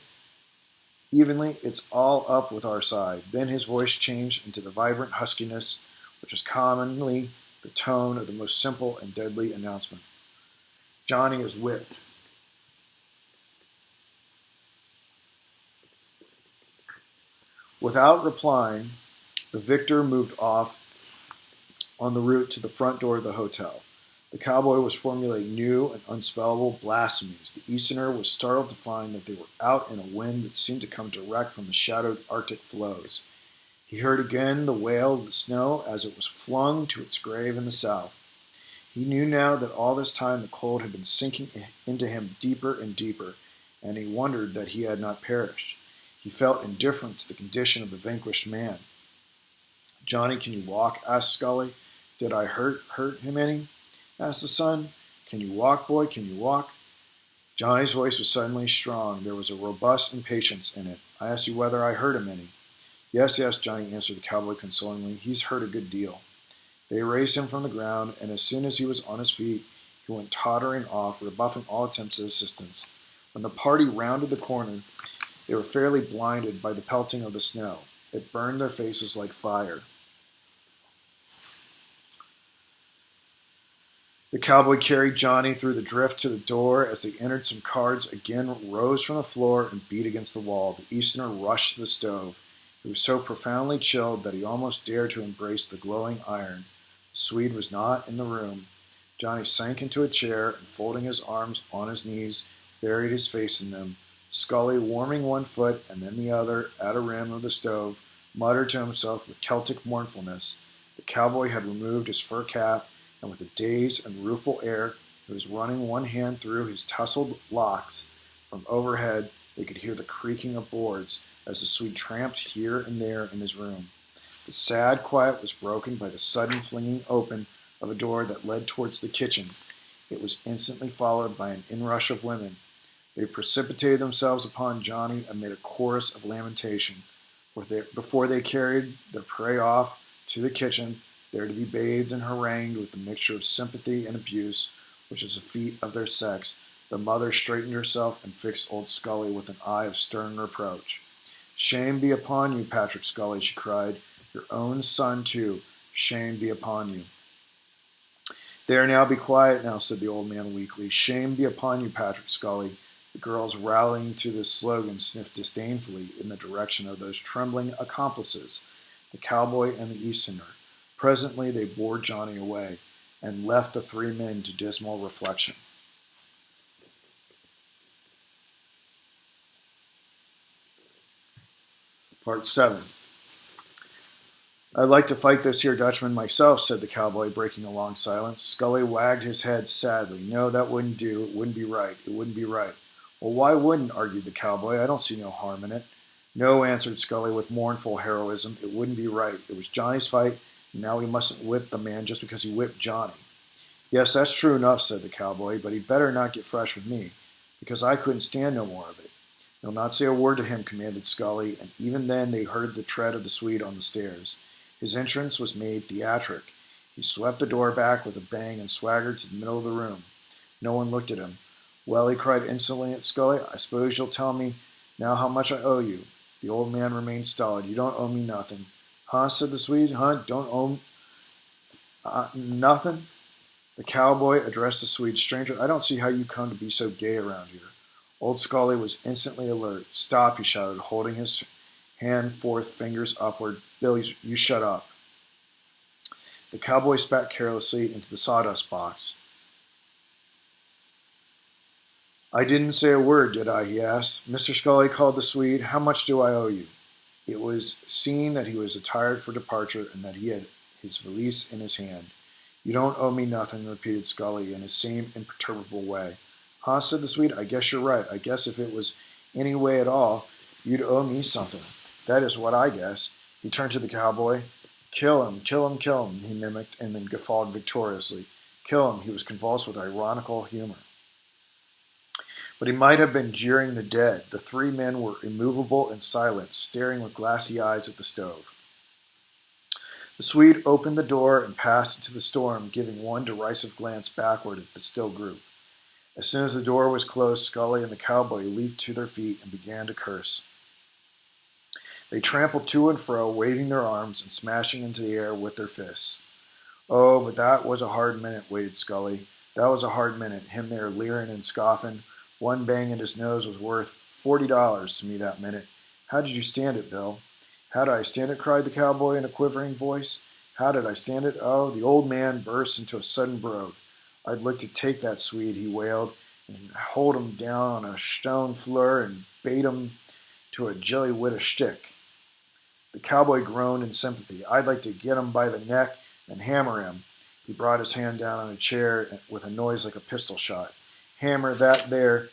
[SPEAKER 1] evenly, it's all up with our side. Then his voice changed into the vibrant huskiness, which is commonly the tone of the most simple and deadly announcement. Johnny is whipped. Without replying, the victor moved off on the route to the front door of the hotel. The cowboy was formulating new and unspellable blasphemies. The Easterner was startled to find that they were out in a wind that seemed to come direct from the shadowed Arctic floes. He heard again the wail of the snow as it was flung to its grave in the south. He knew now that all this time the cold had been sinking into him deeper and deeper, and he wondered that he had not perished. He felt indifferent to the condition of the vanquished man. Johnny, can you walk? Asked Scully. Did I hurt him any? Asked the son. Can you walk, boy? Can you walk? Johnny's voice was suddenly strong. There was a robust impatience in it. I asked you whether I hurt him any. Yes, Johnny answered the cowboy consolingly. He's hurt a good deal. They raised him from the ground, and as soon as he was on his feet, he went tottering off, rebuffing all attempts at assistance. When the party rounded the corner, they were fairly blinded by the pelting of the snow. It burned their faces like fire. The cowboy carried Johnny through the drift to the door. As they entered, some cards again rose from the floor and beat against the wall. The Easterner rushed to the stove. He was so profoundly chilled that he almost dared to embrace the glowing iron. The Swede was not in the room. Johnny sank into a chair and, folding his arms on his knees, buried his face in them. Scully, warming one foot and then the other at a rim of the stove, muttered to himself with Celtic mournfulness. The cowboy had removed his fur cap, and with a dazed and rueful air, he was running one hand through his tousled locks. From overhead, they could hear the creaking of boards as the Swede tramped here and there in his room. The sad quiet was broken by the sudden flinging open of a door that led towards the kitchen. It was instantly followed by an inrush of women. They precipitated themselves upon Johnny amid a chorus of lamentation. Before they carried their prey off to the kitchen, there to be bathed and harangued with the mixture of sympathy and abuse, which is a feat of their sex, the mother straightened herself and fixed old Scully with an eye of stern reproach. "Shame be upon you, Patrick Scully," she cried. "Your own son, too. Shame be upon you." "There, now, be quiet now," said the old man weakly. "Shame be upon you, Patrick Scully." The girls, rallying to this slogan, sniffed disdainfully in the direction of those trembling accomplices, the cowboy and the Easterner. Presently they bore Johnny away, and left the three men to dismal reflection. Part 7. "I'd like to fight this here Dutchman myself," said the cowboy, breaking a long silence. Scully wagged his head sadly. "No, that wouldn't do. It wouldn't be right. It wouldn't be right." "Well, why wouldn't?" argued the cowboy. "I don't see no harm in it." "No," answered Scully with mournful heroism. "It wouldn't be right. It was Johnny's fight, and now we mustn't whip the man just because he whipped Johnny." "Yes, that's true enough," said the cowboy, "but he'd better not get fresh with me, because I couldn't stand no more of it." "You'll not say a word to him," commanded Scully, and even then they heard the tread of the Swede on the stairs. His entrance was made theatric. He swept the door back with a bang and swaggered to the middle of the room. No one looked at him. "Well," he cried insolently at Scully, "I suppose you'll tell me now how much I owe you." The old man remained stolid. "You don't owe me nothing." "Huh?" said the Swede. "Huh? Don't owe nothing?" The cowboy addressed the Swede. "Stranger, I don't see how you come to be so gay around here." Old Scully was instantly alert. "Stop," he shouted, holding his hand forth, fingers upward. "Bill, you shut up." The cowboy spat carelessly into the sawdust box. "I didn't say a word, did I?" he asked. "Mr. Scully," called the Swede, "how much do I owe you?" It was seen that he was attired for departure, and that he had his valise in his hand. "You don't owe me nothing," repeated Scully in his same imperturbable way. "Huh?" said the Swede. "I guess you're right. I guess if it was any way at all, you'd owe me something. That is what I guess." He turned to the cowboy. "Kill him, kill him, kill him," he mimicked, and then guffawed victoriously. "Kill him." He was convulsed with ironical humor. But he might have been jeering the dead. The three men were immovable and silent, staring with glassy eyes at the stove. The Swede opened the door and passed into the storm, giving one derisive glance backward at the still group. As soon as the door was closed, Scully and the cowboy leaped to their feet and began to curse. They trampled to and fro, waving their arms and smashing into the air with their fists. "Oh, but that was a hard minute," waited Scully. "That was a hard minute. Him there leering and scoffing. One bang in his nose was worth $40 to me that minute. How did you stand it, Bill?" "How did I stand it?" cried the cowboy in a quivering voice. "How did I stand it? Oh," the old man burst into a sudden brogue. "I'd like to take that Swede," he wailed, "and hold him down on a stone floor and bait him to a jelly wid a stick." The cowboy groaned in sympathy. "I'd like to get him by the neck and hammer him." He brought his hand down on a chair with a noise like a pistol shot. "Hammer that there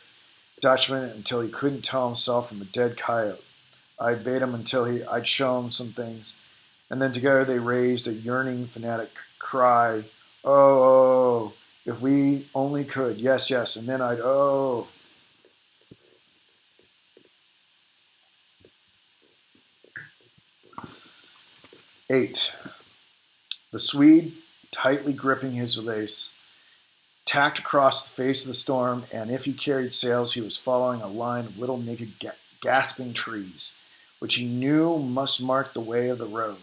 [SPEAKER 1] Dutchman until he couldn't tell himself from a dead coyote. I'd bait him until I'd show him some things." And then together they raised a yearning, fanatic cry. "Oh, oh, if we only could. Yes, yes, and then I'd, oh." 8. The Swede, tightly gripping his lace, tacked across the face of the storm, and if he carried sails, he was following a line of little naked gasping trees, which he knew must mark the way of the road.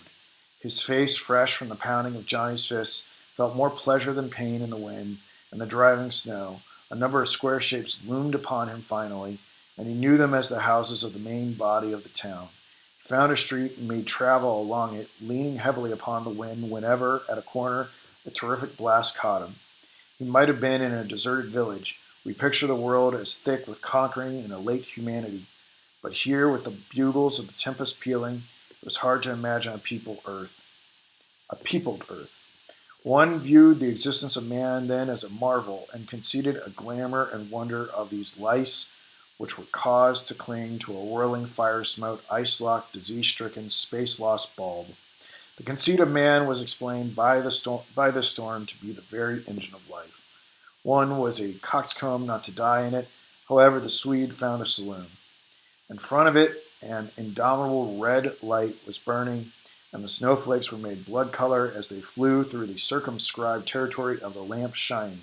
[SPEAKER 1] His face, fresh from the pounding of Johnny's fists, felt more pleasure than pain in the wind and the driving snow. A number of square shapes loomed upon him finally, and he knew them as the houses of the main body of the town. He found a street and made travel along it, leaning heavily upon the wind whenever, at a corner, a terrific blast caught him. He might have been in a deserted village. We picture the world as thick with conquering and elate humanity. But here, with the bugles of the tempest pealing, it was hard to imagine a peopled earth. One viewed the existence of man then as a marvel, and conceded a glamour and wonder of these lice which were caused to cling to a whirling, fire-smote, ice-locked, disease-stricken, space-lost bulb. The conceit of man was explained by this storm to be the very engine of life. One was a coxcomb not to die in it. However, the Swede found a saloon. In front of it, an indomitable red light was burning, and the snowflakes were made blood-color as they flew through the circumscribed territory of the lamp shining.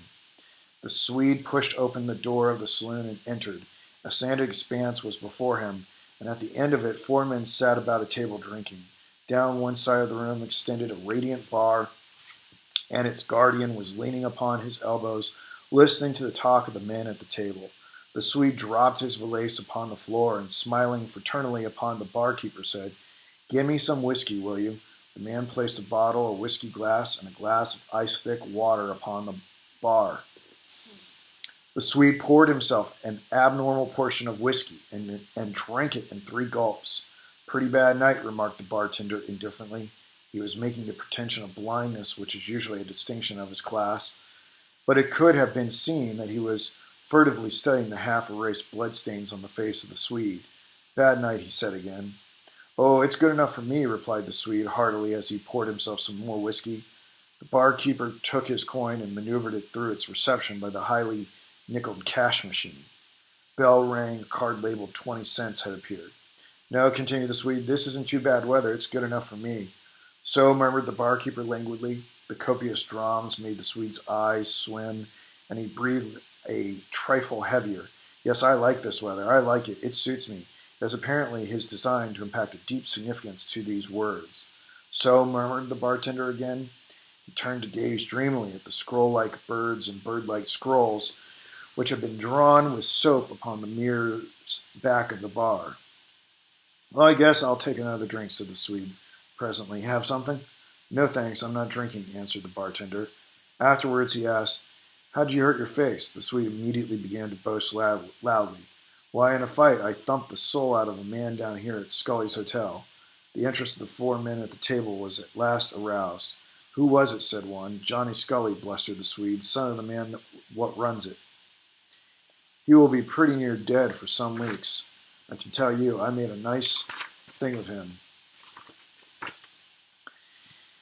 [SPEAKER 1] The Swede pushed open the door of the saloon and entered. A sanded expanse was before him, and at the end of it 4 men sat about a table drinking. Down one side of the room extended a radiant bar, and its guardian was leaning upon his elbows, listening to the talk of the men at the table. The Swede dropped his valise upon the floor, and smiling fraternally upon the barkeeper, said, "Give me some whiskey, will you?" The man placed a bottle, a whiskey glass, and a glass of ice-thick water upon the bar. The Swede poured himself an abnormal portion of whiskey and drank it in 3 gulps. "Pretty bad night," remarked the bartender indifferently. He was making the pretension of blindness, which is usually a distinction of his class. But it could have been seen that he was furtively studying the half-erased bloodstains on the face of the Swede. "Bad night," he said again. "Oh, it's good enough for me," replied the Swede heartily as he poured himself some more whiskey. The barkeeper took his coin and maneuvered it through its reception by the highly nickeled cash machine. Bell rang, a card labeled 20 cents had appeared. "No," continued the Swede, "this isn't too bad weather. It's good enough for me." "So," murmured the barkeeper languidly. The copious drams made the Swede's eyes swim, and he breathed a trifle heavier. "Yes, I like this weather. I like it. It suits me." It was apparently his design to impact a deep significance to these words. "So," murmured the bartender again. He turned to gaze dreamily at the scroll-like birds and bird-like scrolls which had been drawn with soap upon the mirror's back of the bar. "Well, I guess I'll take another drink," said the Swede presently. "Have something?" "No, thanks, I'm not drinking," answered the bartender. Afterwards he asked, "How did you hurt your face?" The Swede immediately began to boast loudly. "Why, in a fight, I thumped the soul out of a man down here at Scully's Hotel." The interest of the 4 men at the table was at last aroused. "Who was it?" said one. "Johnny Scully," blustered the Swede, "son of the man what runs it. He will be pretty near dead for some weeks. I can tell you, I made a nice thing of him."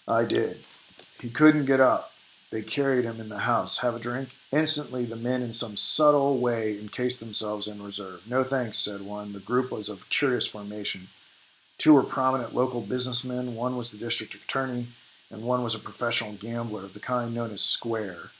[SPEAKER 1] "I did. He couldn't get up. They carried him in the house. Have a drink?" Instantly the men in some subtle way encased themselves in reserve. "No thanks," said one. The group was of curious formation. 2 were prominent local businessmen, one was the district attorney, and one was a professional gambler of the kind known as square.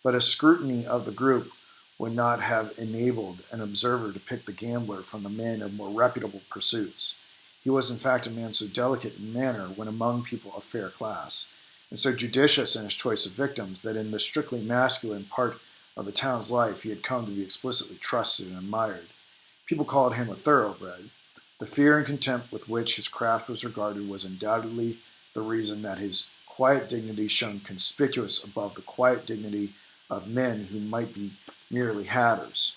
[SPEAKER 1] But a scrutiny of the group would not have enabled an observer to pick the gambler from the men of more reputable pursuits. He was in fact a man so delicate in manner when among people of fair class, and so judicious in his choice of victims, that in the strictly masculine part of the town's life he had come to be explicitly trusted and admired. People called him a thoroughbred. The fear and contempt with which his craft was regarded was undoubtedly the reason that his quiet dignity shone conspicuous above the quiet dignity of men who might be merely hatters,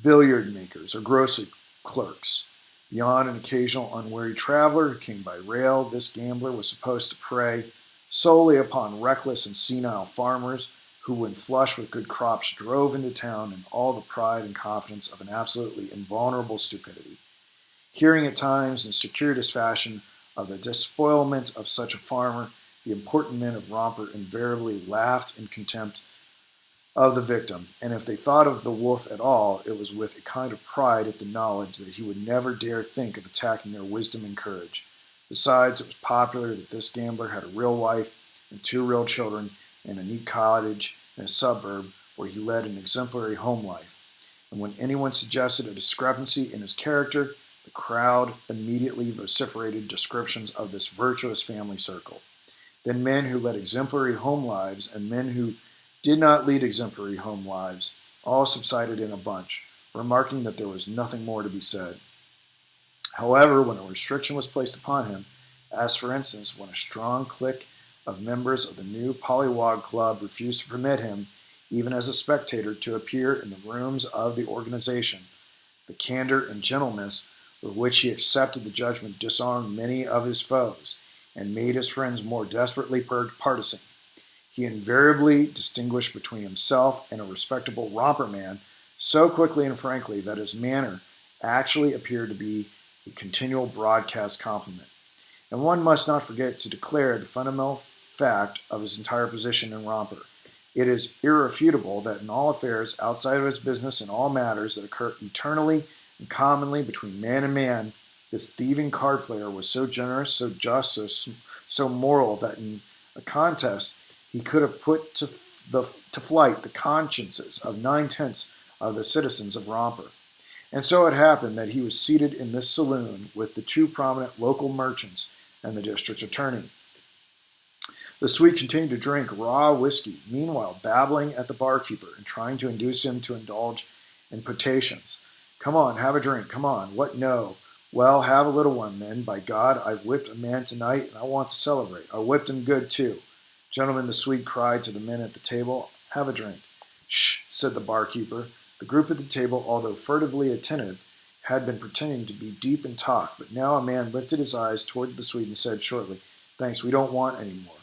[SPEAKER 1] billiard makers, or grocery clerks. Beyond an occasional unwary traveler who came by rail, this gambler was supposed to prey solely upon reckless and senile farmers who, when flush with good crops, drove into town in all the pride and confidence of an absolutely invulnerable stupidity. Hearing at times in circuitous fashion of the despoilment of such a farmer, the important men of Romper invariably laughed in contempt of the victim, and if they thought of the wolf at all, it was with a kind of pride at the knowledge that he would never dare think of attacking their wisdom and courage. Besides, it was popular that this gambler had a real wife and 2 real children in a neat cottage in a suburb where he led an exemplary home life, and when anyone suggested a discrepancy in his character, the crowd immediately vociferated descriptions of this virtuous family circle. Then men who led exemplary home lives and men who did not lead exemplary home lives all subsided in a bunch, remarking that there was nothing more to be said. However, when a restriction was placed upon him, as for instance when a strong clique of members of the new Pollywog Club refused to permit him, even as a spectator, to appear in the rooms of the organization, the candor and gentleness with which he accepted the judgment disarmed many of his foes and made his friends more desperately partisan. He invariably distinguished between himself and a respectable romper man so quickly and frankly that his manner actually appeared to be a continual broadcast compliment. And one must not forget to declare the fundamental fact of his entire position in Romper. It is irrefutable that in all affairs outside of his business and all matters that occur eternally and commonly between man and man, this thieving card player was so generous, so just, so moral that in a contest he could have put to flight the consciences of 9/10 of the citizens of Romper. And so it happened that he was seated in this saloon with the two prominent local merchants and the district attorney. The Swede continued to drink raw whiskey, meanwhile babbling at the barkeeper and trying to induce him to indulge in potations. "Come on, have a drink. Come on. What, no? Well, have a little one, then. By God, I've whipped a man tonight, and I want to celebrate. I whipped him good, too." "Gentlemen," the Swede cried to the men at the table, "have a drink." "Shh," said the barkeeper. The group at the table, although furtively attentive, had been pretending to be deep in talk, but now a man lifted his eyes toward the Swede and said shortly, "Thanks, we don't want any more."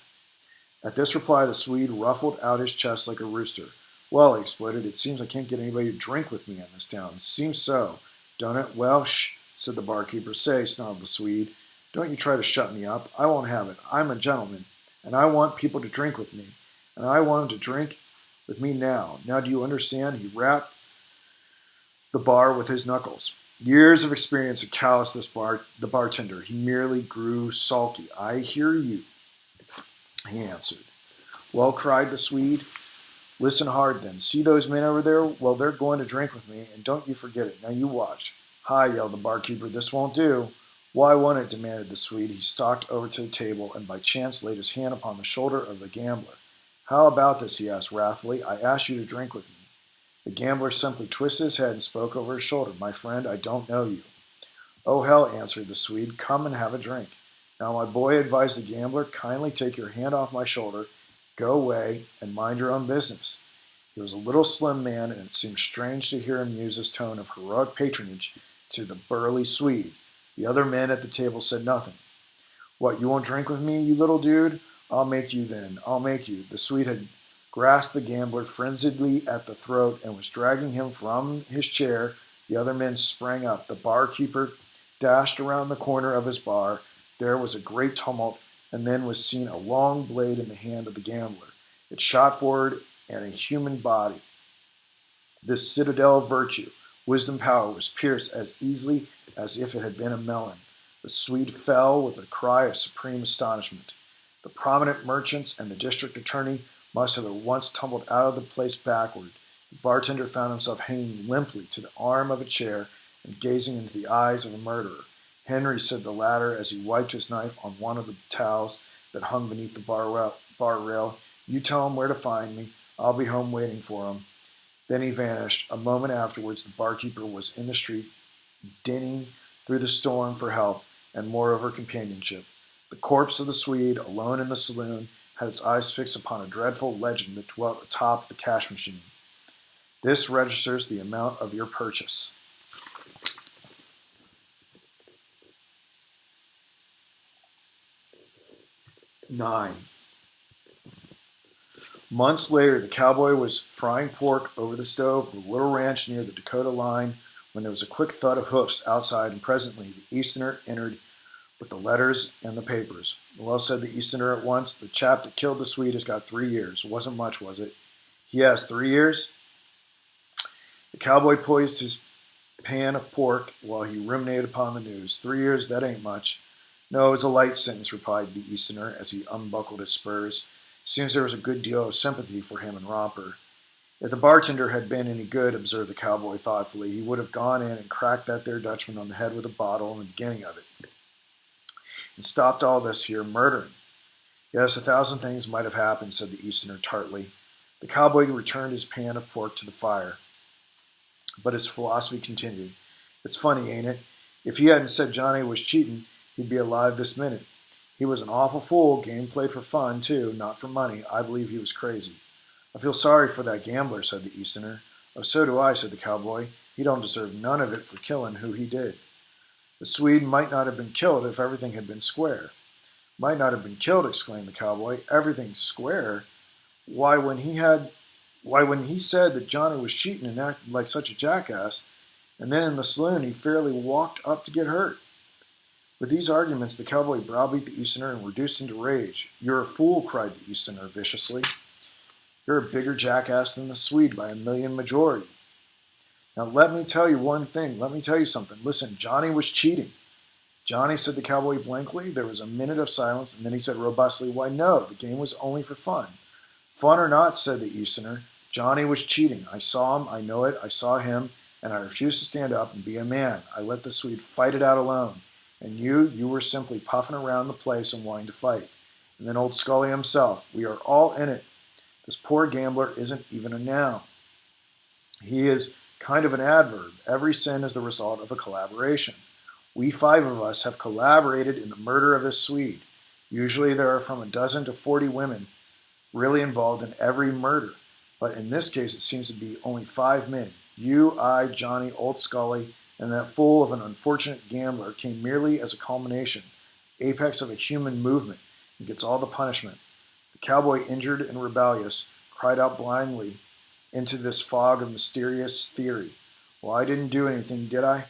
[SPEAKER 1] At this reply, the Swede ruffled out his chest like a rooster. "Well," he exploded, "it seems I can't get anybody to drink with me in this town. Seems so, don't it?" "Well, shh," said the barkeeper. "Say," snarled the Swede, "don't you try to shut me up. I won't have it. I'm a gentleman, and I want people to drink with me, and I want them to drink with me now. Now do you understand?" He rapped the bar with his knuckles. Years of experience had calloused the bartender. He merely grew sulky. "I hear you," he answered. "Well," cried the Swede, "listen hard then. See those men over there? Well, they're going to drink with me, and don't you forget it. Now you watch." "Hi," yelled the barkeeper, "this won't do." "Why won't it?" demanded the Swede. He stalked over to the table and by chance laid his hand upon the shoulder of the gambler. "How about this?" he asked wrathfully. "I asked you to drink with me." The gambler simply twisted his head and spoke over his shoulder. "My friend, I don't know you." "Oh, hell," answered the Swede. "Come and have a drink." "Now, my boy," advised the gambler, "kindly take your hand off my shoulder, go away, and mind your own business." He was a little slim man, and it seemed strange to hear him use this tone of heroic patronage to the burly Swede. The other men at the table said nothing. "What, you won't drink with me, you little dude? I'll make you then. I'll make you." The Swede had grasped the gambler frenziedly at the throat and was dragging him from his chair. The other men sprang up. The barkeeper dashed around the corner of his bar. There was a great tumult, and then was seen a long blade in the hand of the gambler. It shot forward at a human body. This citadel of virtue, wisdom, power was pierced as easily as if it had been a melon. The Swede fell with a cry of supreme astonishment. The prominent merchants and the district attorney must have at once tumbled out of the place backward. The bartender found himself hanging limply to the arm of a chair and gazing into the eyes of a murderer. "Henry," said the latter as he wiped his knife on one of the towels that hung beneath the bar rail, "you tell him where to find me. I'll be home waiting for him." Then he vanished. A moment afterwards, the barkeeper was in the street, dinning through the storm for help and moreover companionship. The corpse of the Swede, alone in the saloon, had its eyes fixed upon a dreadful legend that dwelt atop the cash machine. "This registers the amount of your purchase." 9. Months later, the cowboy was frying pork over the stove of a little ranch near the Dakota line when there was a quick thud of hoofs outside, and presently the Easterner entered with the letters and the papers. "Well," said the Easterner at once, "the chap that killed the Swede has got 3 years. Wasn't much, was it?" "Yes, 3 years?" The cowboy poised his pan of pork while he ruminated upon the news. 3 years, that ain't much." "No, it's a light sentence," replied the Easterner as he unbuckled his spurs. Seems there was a good deal of sympathy for him in Romper. "If the bartender had been any good," observed the cowboy thoughtfully, "he would have gone in and cracked that there Dutchman on the head with a bottle in the beginning of it, and stopped all this here murdering. Yes, 1,000 things might have happened, said the Easterner tartly. The cowboy returned his pan of pork to the fire, but his philosophy continued. It's funny, ain't it? If he hadn't said Johnny was cheating, he'd be alive this minute. He was an awful fool. Game played for fun, too, not for money. I believe he was crazy. I feel sorry for that gambler, said the Easterner. Oh, so do I, said the cowboy. He don't deserve none of it for killing who he did. The Swede might not have been killed if everything had been square. Might not have been killed, exclaimed the cowboy. Everything square? Why, when he said that Johnny was cheating and acted like such a jackass, and then in the saloon he fairly walked up to get hurt. With these arguments, the cowboy browbeat the Easterner and reduced him to rage. You're a fool, cried the Easterner viciously. You're a bigger jackass than the Swede by a million majority. Now let me tell you one thing. Let me tell you something. Listen, Johnny was cheating. Johnny, said the cowboy blankly. There was a minute of silence, and then he said robustly, Why, no, the game was only for fun. Fun or not, said the Easterner, Johnny was cheating. I saw him, I know it, I saw him, and I refused to stand up and be a man. I let the Swede fight it out alone. And you were simply puffing around the place and wanting to fight. And then old Scully himself. We are all in it. This poor gambler isn't even a noun. He is kind of an adverb. Every sin is the result of a collaboration. We 5 of us have collaborated in the murder of this Swede. Usually there are from a dozen to 40 women really involved in every murder. But in this case, it seems to be only 5 men. You, I, Johnny, old Scully, and that fool of an unfortunate gambler came merely as a culmination, apex of a human movement, and gets all the punishment. The cowboy, injured and rebellious, cried out blindly into this fog of mysterious theory. Well, I didn't do anything, did I?